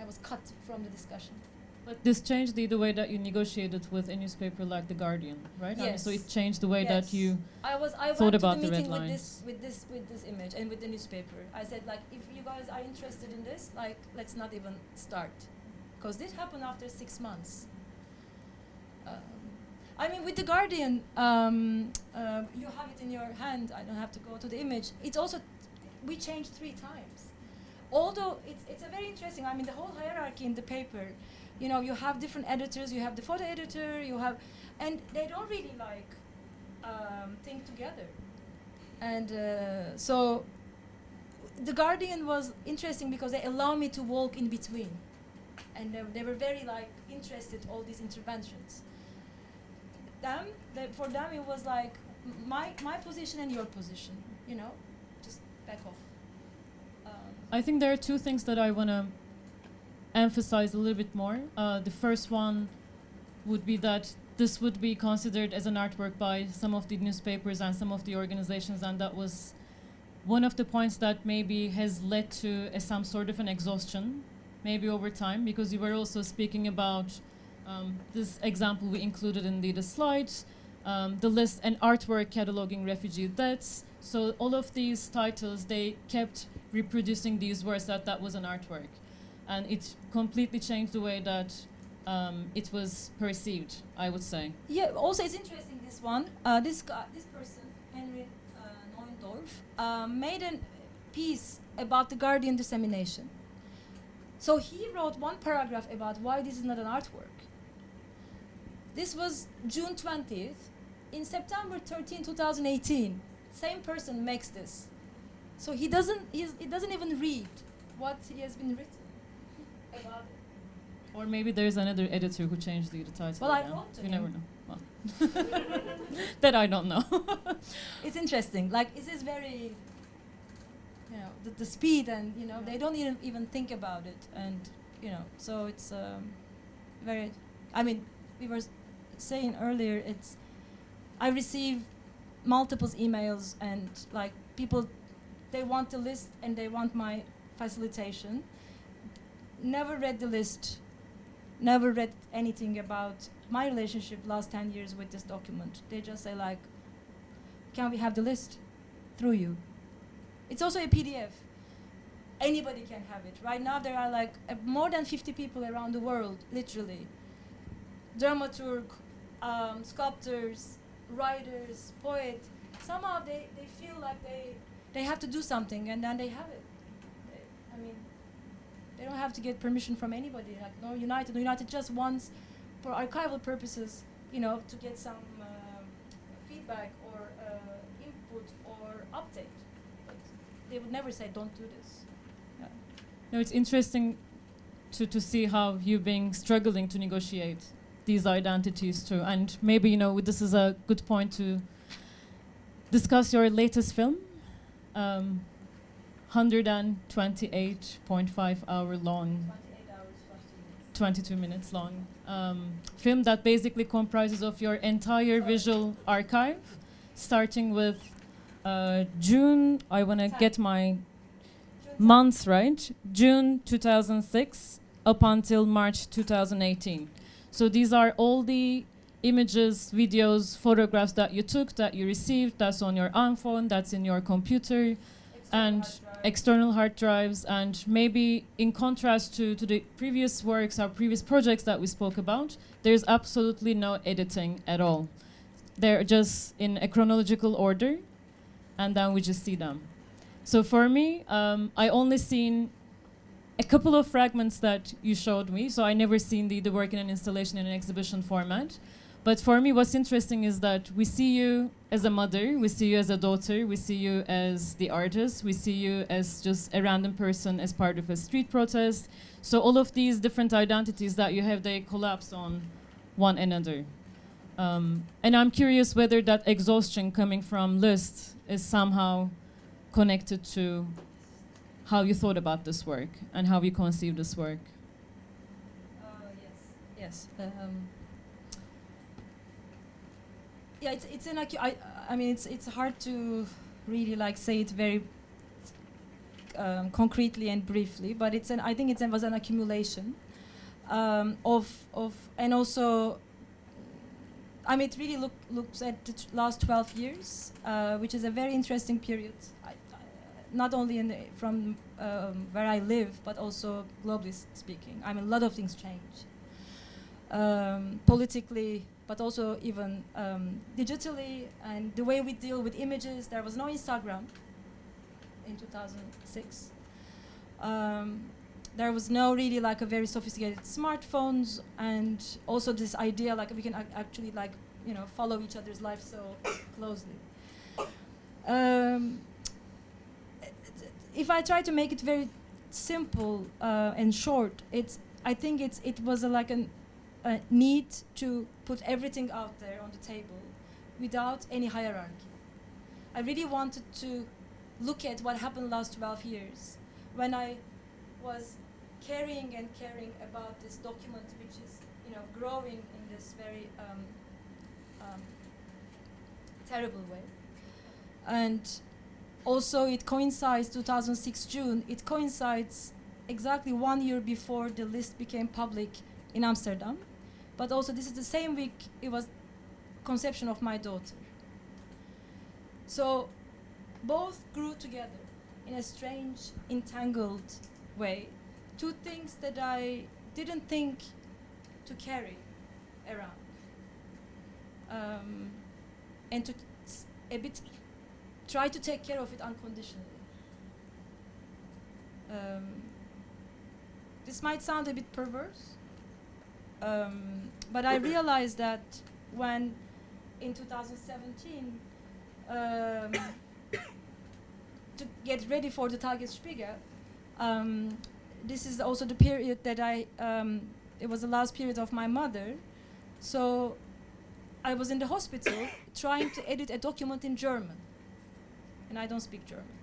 I was cut from the discussion. But this changed the way that you negotiated with a newspaper like The Guardian, right? Yes. So it changed the way that you I thought went about to the the red meeting lines. with this image and with the newspaper. I said like, if you guys are interested in this, like, let's not even start, because this happened after 6 months. With The Guardian, you have it in your hand. I don't have to go to the image. It's also, we changed 3 times. Although it's a very interesting, the whole hierarchy in the paper, you have different editors, you have the photo editor, and they don't really think together. And so The Guardian was interesting because they allow me to walk in between. And they were very interested in all these interventions. For them it was like my position and your position, just back off. I think there are 2 things that I want to emphasize a little bit more. The first one would be that this would be considered as an artwork by some of the newspapers and some of the organizations, and that was one of the points that maybe has led to some sort of an exhaustion, maybe over time, because you were also speaking about this example we included in the slides, the list and artwork cataloging refugee deaths. So all of these titles, they kept reproducing these words that was an artwork. And it completely changed the way that it was perceived, I would say. Yeah. Also, it's interesting. This one, this person, Henry Neundorf, made a piece about the Guardian dissemination. So he wrote one paragraph about why this is not an artwork. This was June 20th. In September 13, 2018, same person makes this. So he doesn't even read what he has been written about it. Or maybe there's another editor who changed the title. Well, I again. wrote to You him. never know. Well. That I don't know. It's interesting. Like, it is very, the speed, and they don't even think about it, and so it's very. I mean, we were saying earlier, I receive multiple emails, and like people, they want the list and they want my facilitation. Never read the list. Never read anything about my relationship last 10 years with this document. They just say like, can we have the list through you? It's also a PDF. Anybody can have it. Right now there are like more than 50 people around the world, literally. Dramaturg, sculptors, writers, poets. Somehow they feel like they have to do something, and then they have it. They don't have to get permission from anybody. Like United just wants, for archival purposes, to get some feedback or input or update. But they would never say, don't do this. Yeah. No, it's interesting to see how you've been struggling to negotiate these identities too. And maybe, this is a good point to discuss your latest film. 128.5 hour long, 22 minutes long film that basically comprises of your entire visual archive, starting with June, I want to get my months right, June 2006 up until March 2018. So these are all the images, videos, photographs that you took, that you received, that's on your iPhone, that's in your computer, and external hard drives. And maybe in contrast to the previous works or previous projects that we spoke about, there's absolutely no editing at all. They're just in a chronological order, and then we just see them. So for me, I only seen a couple of fragments that you showed me, so I never seen the work in an installation in an exhibition format. But for me, what's interesting is that we see you as a mother, we see you as a daughter, we see you as the artist, we see you as just a random person as part of a street protest. So all of these different identities that you have, they collapse on one another. And I'm curious whether that exhaustion coming from List is somehow connected to how you thought about this work and how you conceived this work. Yes. Yeah, it's hard to really say it very concretely and briefly, but I think it was an accumulation of and also it really looks at the last 12 years, which is a very interesting period, not only from where I live, but also globally speaking. A lot of things change politically, but also even digitally, and the way we deal with images. There was no Instagram in 2006. There was no really a very sophisticated smartphones, and also this idea we can actually follow each other's lives so closely. If I try to make it very simple and short, I think it was a need to put everything out there on the table without any hierarchy. I really wanted to look at what happened last 12 years when I was caring about this document, which is growing in this very terrible way. And also it coincides 2006 June, it coincides exactly 1 year before the list became public in Amsterdam. But also this is the same week it was conception of my daughter. So both grew together in a strange, entangled way. Two things that I didn't think to carry around, and to a bit try to take care of it unconditionally. This might sound a bit perverse, but I realized that when in 2017 to get ready for the Tagesspiegel, this is also the period that it was the last period of my mother, so I was in the hospital trying to edit a document in German, and I don't speak German.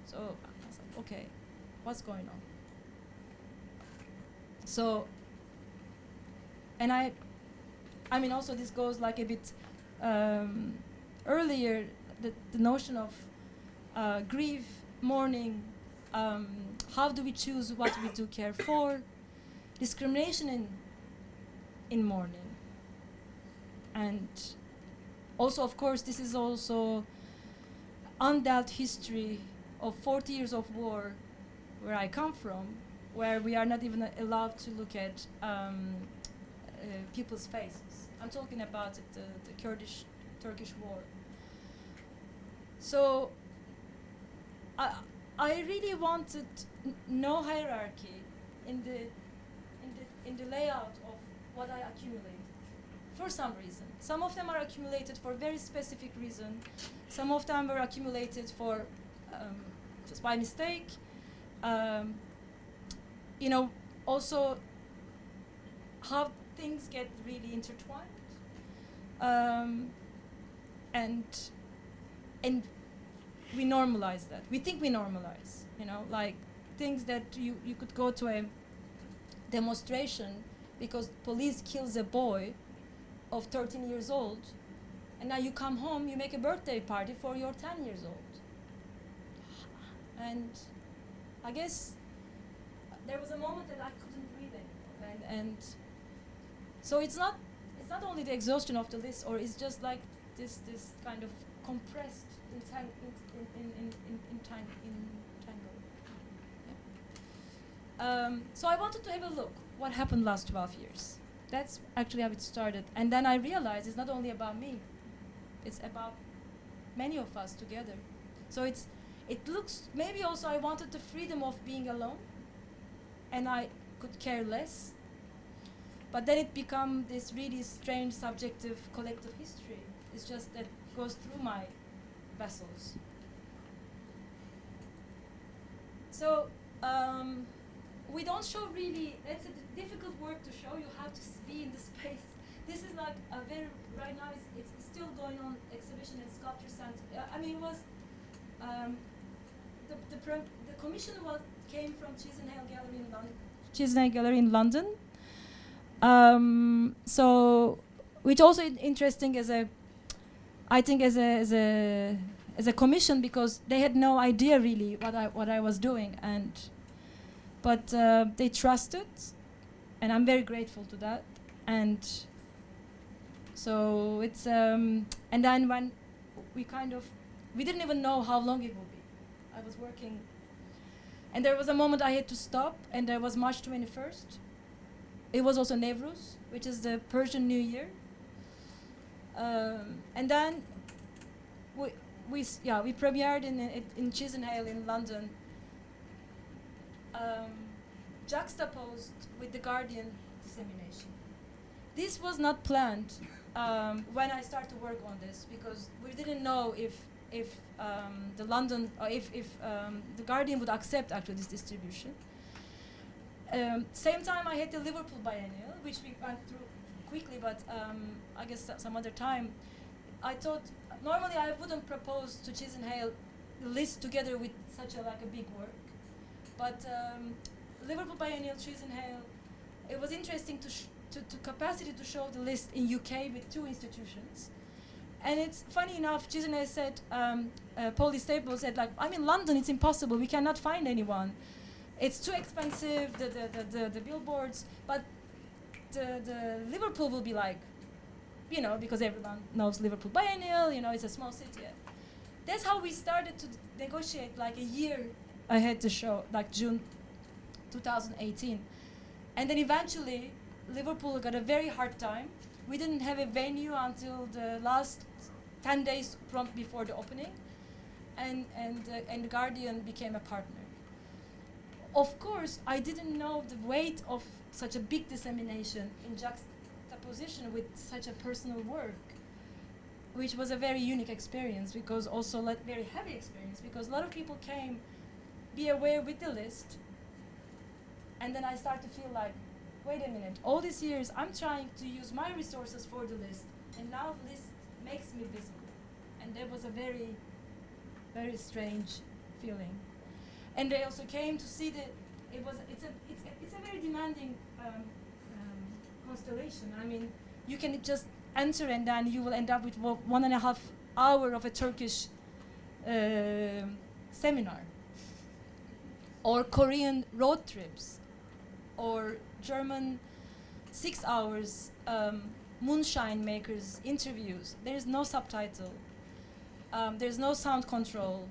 So I was like, okay, what's going on? So, and I mean, also this goes like a bit earlier, the notion of grief, mourning, how do we choose what we do care for, discrimination in mourning. And also, of course, this is also undealt history of 40 years of war where I come from, where we are not even allowed to look at people's faces. I'm talking about the Kurdish-Turkish war. So I really wanted no hierarchy in the layout of what I accumulated. For some reason. Some of them are accumulated for very specific reason. Some of them were accumulated for just by mistake. You know, also how things get really intertwined. And we normalize that. We think we normalize, you know, like things that you could go to a demonstration because police kills a boy of 13 years old, and now you come home, you make a birthday party for your 10 years old. And I guess there was a moment that I couldn't breathe anymore. And so it's not only the exhaustion of the list, or it's just like this kind of compressed entangle. So I wanted to have a look what happened last 12 years. That's actually how it started. And then I realized it's not only about me, it's about many of us together. So it looks, maybe also I wanted the freedom of being alone, and I could care less. But then it became this really strange, subjective, collective history. It's just that goes through my vessels. So we don't show really, it's a difficult work to show. You have to be in the space. This is like a very, right now it's still going on exhibition at Sculpture Center. I mean, it was, the commission came from Chisenhale Gallery in London. Chisenhale Gallery in London. So, which also interesting as a, I think as a commission, because they had no idea really what I was doing, but they trusted, and I'm very grateful to that. And so it's and then when we didn't even know how long it would be. I was working, and there was a moment I had to stop, and there was March 21st. It was also Nevruz, which is the Persian New Year. And then we premiered in Chisenhale in London, juxtaposed with the Guardian dissemination. This was not planned when I started to work on this, because we didn't know if the London, or if the Guardian would accept actually this distribution. Same time I had the Liverpool Biennial, which we went through quickly, but I guess some other time. I thought normally I wouldn't propose to Chisenhale the list together with such a big work, but Liverpool Biennial, Chisenhale, it was interesting to capacity to show the list in UK with 2 institutions. And it's funny enough, Chisenhale said, Polly Staples said, I'm in London, it's impossible, we cannot find anyone. It's too expensive, the billboards, but the Liverpool will be because everyone knows Liverpool Biennial, it's a small city. That's how we started to negotiate a year ahead the show, June 2018. And then eventually Liverpool got a very hard time. We didn't have a venue until the last 10 days before the opening, and the Guardian became a partner. Of course, I didn't know the weight of such a big dissemination in juxtaposition with such a personal work, which was a very unique experience, because also very heavy experience, because a lot of people came, be aware with the list, and then I start to feel like, wait a minute, all these years I'm trying to use my resources for the list, and now the list makes me visible. And that was a very, very strange feeling. And they also came to see it's a very demanding constellation. I mean, you can just enter and then you will end up with 1.5 hours of a Turkish seminar, or Korean road trips, or German 6 hours moonshine makers interviews. There is no subtitle. There's no sound control.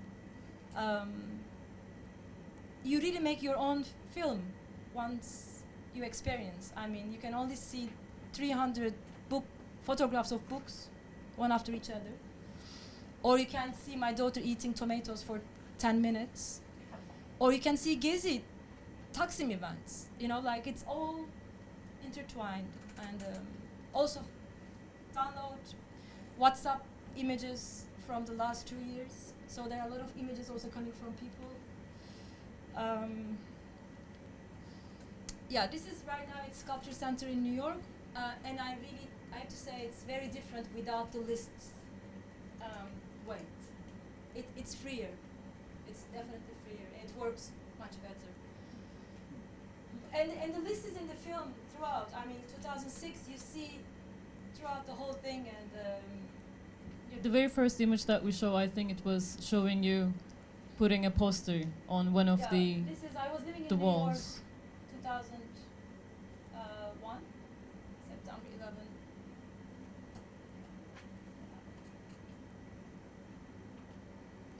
You really make your own film once you experience. I mean, you can only see 300 photographs of books, one after each other. Or you can see my daughter eating tomatoes for 10 minutes. Or you can see Gezi Taksim events. You know, like it's all intertwined. And also download WhatsApp images from the last 2 years. So there are a lot of images also coming from people. Yeah, this is right now at Sculpture Center in New York, and I have to say it's very different without the lists weight. It's freer. It's definitely freer. It works much better. And the list is in the film throughout. I mean, 2006, you see throughout the whole thing, and yeah, the very first image that we show, I think it was showing you putting a poster on one of I was living the in walls. New York, 2001, September 11.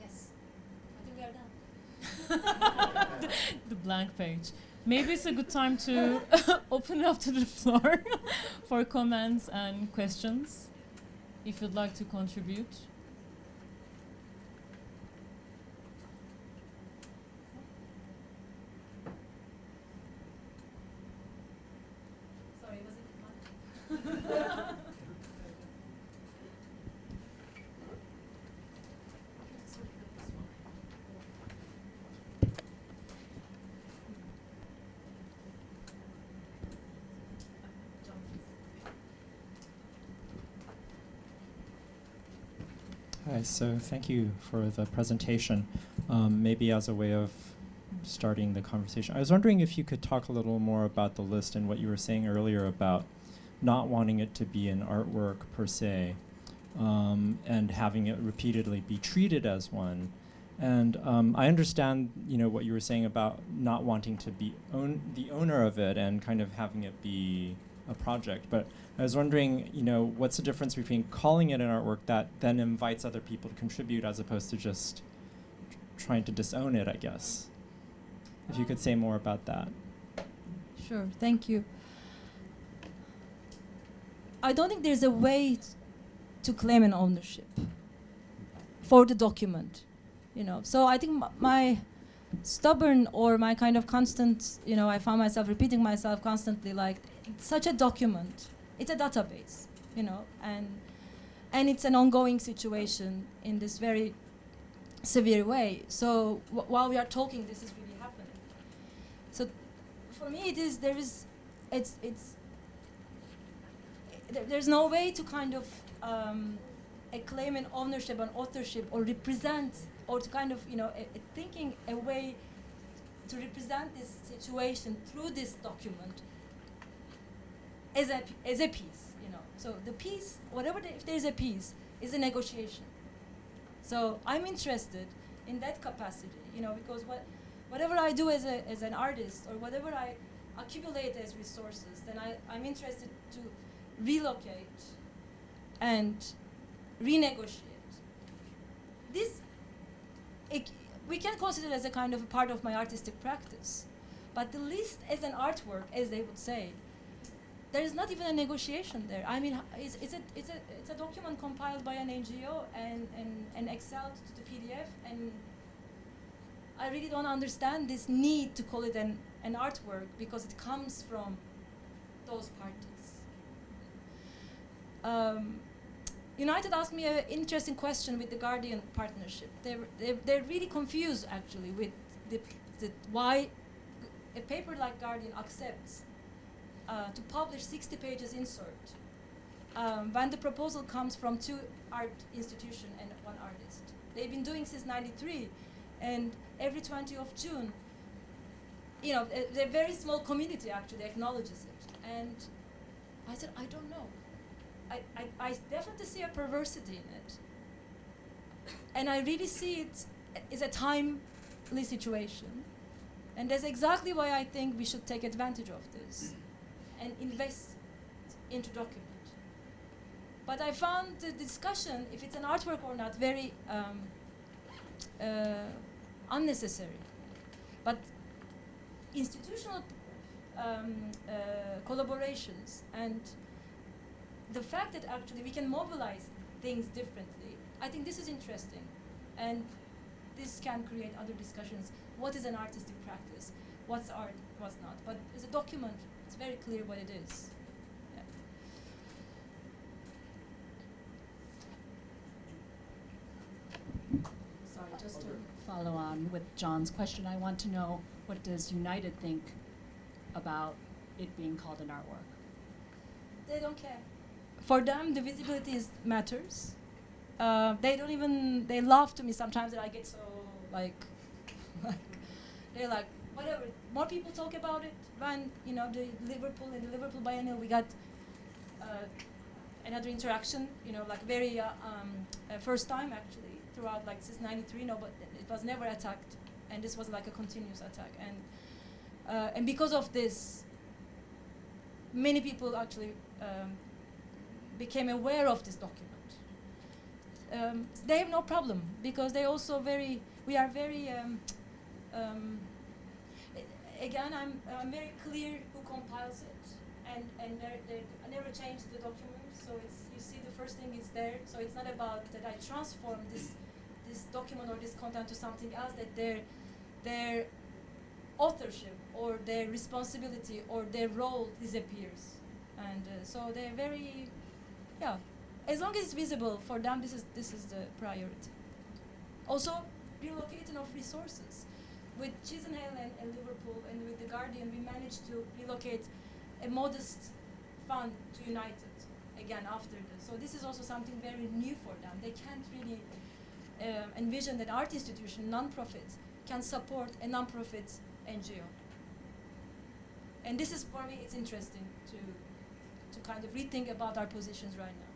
Yes, I think we are done. The blank page. Maybe it's a good time to open up to the floor for comments and questions, if you'd like to contribute. Sorry, was it much? Hi, so thank you for the presentation. Maybe as a way of starting the conversation, I was wondering if you could talk a little more about the list and what you were saying earlier about not wanting it to be an artwork per se, and having it repeatedly be treated as one. And I understand, what you were saying about not wanting to be the owner of it and kind of having it be a project, but I was wondering, what's the difference between calling it an artwork that then invites other people to contribute as opposed to just trying to disown it, I guess. If you could say more about that. Sure, thank you. I don't think there's a way to claim an ownership for the document, So I think my stubborn or my kind of constant, I found myself repeating myself constantly, like, such a document. It's a database, and it's an ongoing situation in this very severe way. So while we are talking, this is really happening. So for me, there's no way to kind of claim an ownership, an authorship, or represent, or to kind of, thinking a way to represent this situation through this document as a piece, So the piece, if there's a piece, is a negotiation. So I'm interested in that capacity, because whatever I do as an artist, or whatever I accumulate as resources, then I'm interested to relocate and renegotiate. We can consider it as a kind of a part of my artistic practice, but the list as an artwork, as they would say, there is not even a negotiation there. I mean, it's a document compiled by an NGO and Excel to the PDF, and I really don't understand this need to call it an artwork because it comes from those parties. United asked me an interesting question with the Guardian partnership. They're really confused actually with the why a paper like Guardian accepts to publish 60 pages insert when the proposal comes from 2 art institutions and 1 artist. They've been doing since '93, and every 20th of June, you know, a very small community actually acknowledges it. And I said, I don't know. I definitely see a perversity in it. And I really see it as a timely situation. And that's exactly why I think we should take advantage of this and invest into document. But I found the discussion, if it's an artwork or not, very unnecessary. But institutional collaborations and the fact that actually we can mobilize things differently, I think this is interesting. And this can create other discussions. What is an artistic practice? What's art? What's not? But as a document, it's very clear what it is. Yeah. Sorry, just to follow on with John's question, I want to know, what does United think about it being called an artwork? They don't care. For them, the visibility matters. They don't even, they laugh to me sometimes that I get so like they're like, whatever, more people talk about it. When, you know, in the Liverpool Biennial, we got another interaction, you know, like very first time actually, throughout like since '93, no, but it was never attacked. And this was like a continuous attack. And because of this, many people actually became aware of this document. They have no problem because they also we are very, again, I'm very clear who compiles it, and I never changed the document, so it's, you see the first thing is there, so it's not about that I transform this document or this content to something else, that their authorship or their responsibility or their role disappears. And so they're very, yeah, as long as it's visible for them, this is the priority. Also, relocating of resources. With Chisenhale and Liverpool and with The Guardian, we managed to relocate a modest fund to United, again, after this. So this is also something very new for them. They can't really envision that art institution, non-profit, can support a non-profit NGO. And this is, for me, it's interesting to kind of rethink about our positions right now.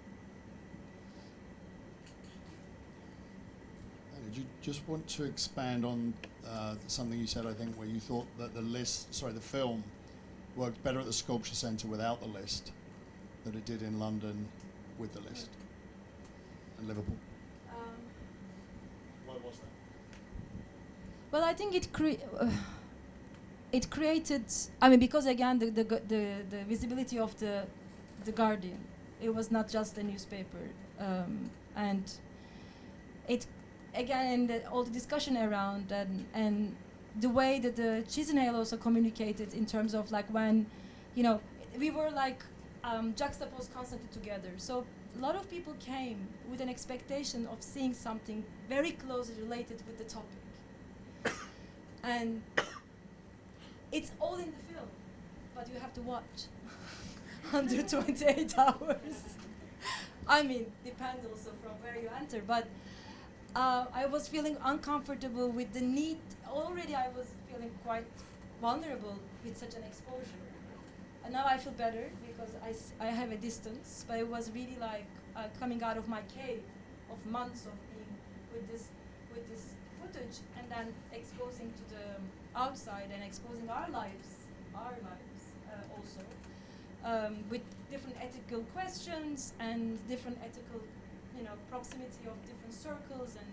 Did you just want to expand on something you said, I think, where you thought that the film worked better at the Sculpture Centre without the list than it did in London with the list and Liverpool? Why was that? Well, I think it created, I mean, because again, the visibility of the Guardian, it was not just a newspaper, and it, again, all the discussion around and the way that the Chisenhale also communicated in terms of like when, you know, we were like juxtaposed constantly together. So a lot of people came with an expectation of seeing something very closely related with the topic. And it's all in the film, but you have to watch under 28 hours. I mean, depends also from where you enter, but I was feeling uncomfortable with the need. Already I was feeling quite vulnerable with such an exposure. And now I feel better because I have a distance, but it was really like coming out of my cave of months of being with this footage and then exposing to the outside and exposing our lives also, with different ethical questions and different ethical, you know, proximity of different circles, and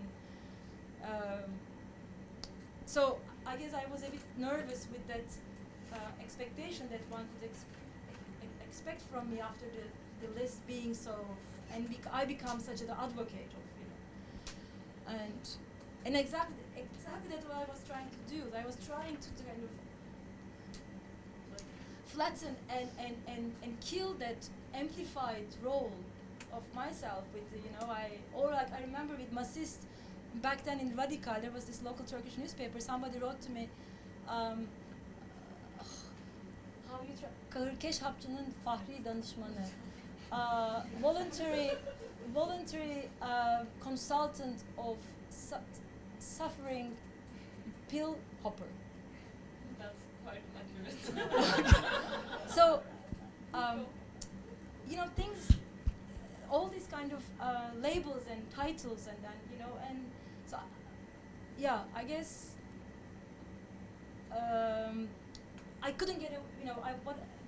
so I guess I was a bit nervous with that expectation that one could expect from me after the list being so, and I become such an advocate of, and exactly that's what I was trying to do. I was trying to kind of flatten and kill that amplified role of myself with I remember with Masist back then in Radical, there was this local Turkish newspaper. Somebody wrote to me, Kahırkeş Hapçı'nın Fahri Danışmanı, voluntary consultant of suffering pill hopper. That's quite accurate. So, things, all these kind of labels and titles, and then and so, yeah, I guess I couldn't get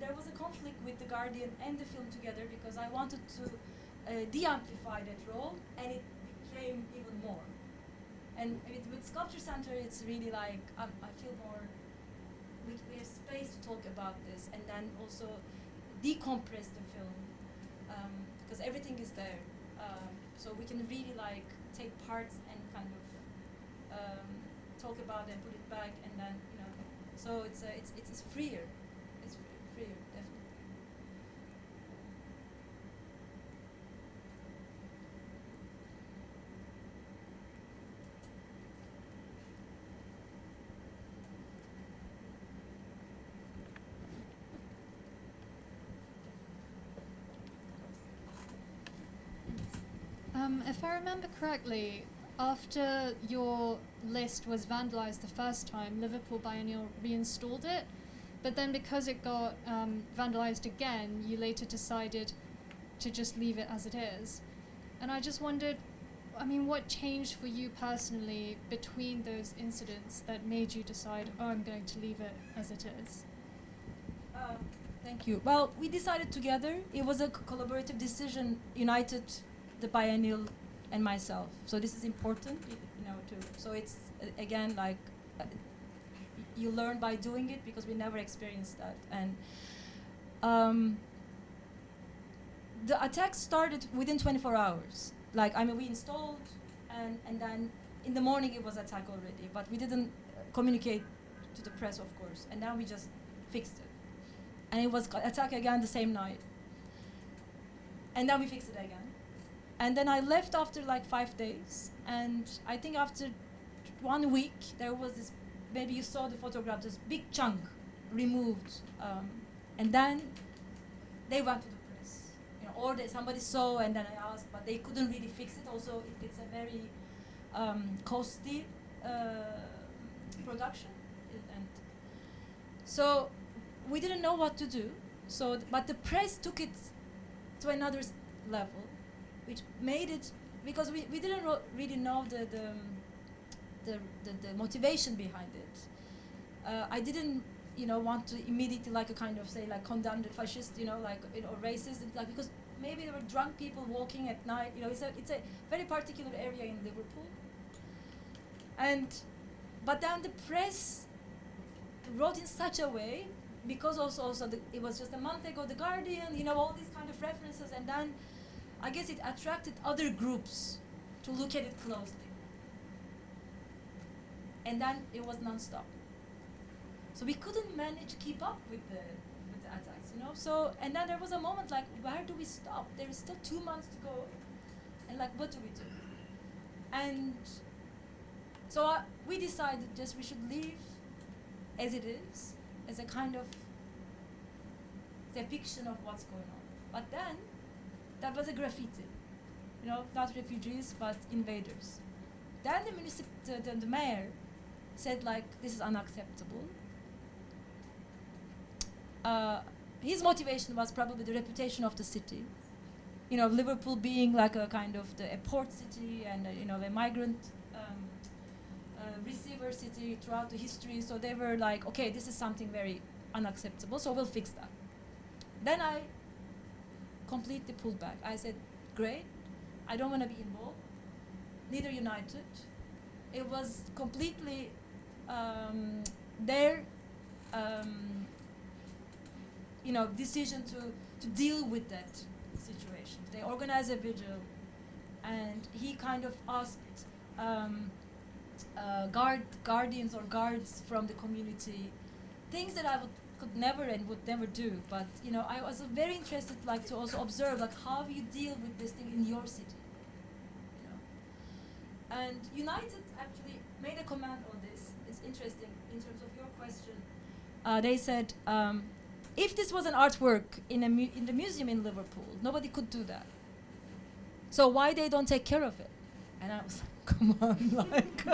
there was a conflict with The Guardian and the film together because I wanted to de-amplify that role, and it became even more. And with Sculpture Center, it's really like I feel more. We have space to talk about this, and then also decompress the film because everything is there, so we can really like take parts and kind of talk about it and put it back, and then so it's freer. It's freer, definitely. If I remember correctly, after your list was vandalized the first time, Liverpool Biennial reinstalled it, but then because it got vandalized again, you later decided to just leave it as it is. And I just wondered, what changed for you personally between those incidents that made you decide, I'm going to leave it as it is? Thank you. Well, we decided together. It was a collaborative decision, united the biennial and myself. So this is important, too. So it's again like you learn by doing it because we never experienced that. And the attack started within 24 hours. We installed, and then in the morning it was attack already. But we didn't communicate to the press, of course. And then we just fixed it. And it was attack again the same night. And then we fixed it again. And then I left after 5 days, and I think after 1 week there was this, maybe you saw the photograph, this big chunk removed, and then they went to the press, or somebody saw, and then I asked, but they couldn't really fix it. Also, it's a very costly production, and so we didn't know what to do. So, but the press took it to another level, which made it, because we didn't really know the motivation behind it. I didn't want to immediately condemn the fascist, or racist, because maybe there were drunk people walking at night. It's a very particular area in Liverpool. But then the press wrote in such a way, because also it was just a month ago, The Guardian, all these kind of references, and then I guess it attracted other groups to look at it closely. And then it was non-stop. So we couldn't keep up with the attacks, So, and then there was a moment where do we stop? There is still 2 months to go. And what do we do? And so we decided we should leave as it is, as a kind of depiction of what's going on. But then, that was a graffiti, not refugees, but invaders. Then the mayor said, this is unacceptable. His motivation was probably the reputation of the city. Liverpool being a kind of a port city and, a migrant receiver city throughout the history. So they were okay, this is something very unacceptable, so we'll fix that. Then I completely pulled back. I said, great, I don't want to be involved, neither united. It was completely their decision to deal with that situation. They organized a vigil, and he kind of asked guardians or guards from the community, things that I could never and would never do. But I was very interested, like, to also observe, like, how you deal with this thing in your city. And United actually made a comment on this. It's interesting in terms of your question. They said, if this was an artwork in the museum in Liverpool, nobody could do that. So why they don't take care of it? And I was like, come on, like,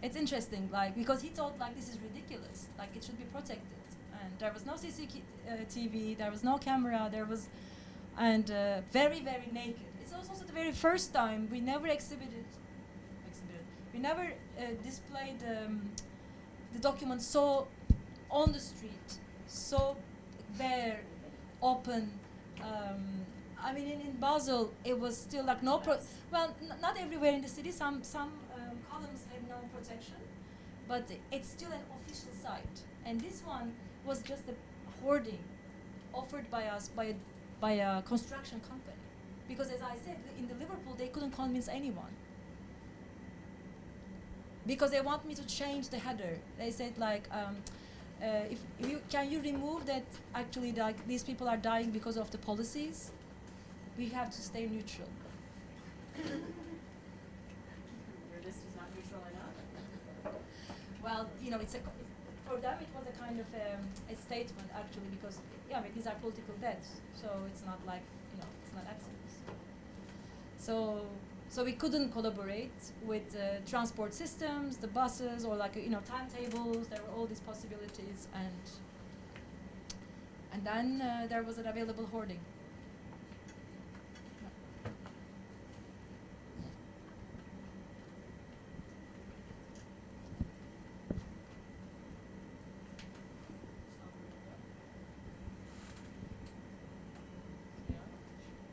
it's interesting, like, because he thought, like, this is ridiculous, like, it should be protected. And there was no CCTV, there was no camera, and very, very naked. It's also the very first time we never we never displayed the document so on the street, so bare, open. I mean, in Basel, it was still like not everywhere in the city. Some columns have no protection, but it's still an official site. And this one was just a hoarding offered by us by a construction company, because, as I said, in the Liverpool they couldn't convince anyone, because they want me to change the header. They said, like, can you remove that actually, like, these people are dying because of the policies? We have to stay neutral. Your list is not neutral enough? Well, for them it was a kind of a statement, actually, because these are political debts, so it's not like, it's not accidents. So we couldn't collaborate with transport systems, the buses, or, like, timetables. There were all these possibilities, and then there was an available hoarding.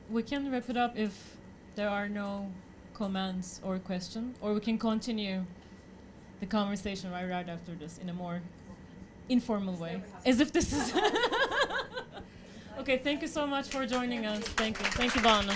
We can wrap it up if there are no comments or questions, or we can continue the conversation right after this in a more informal way, as if this is. Okay, thank you so much for joining us. Thank you, Banu.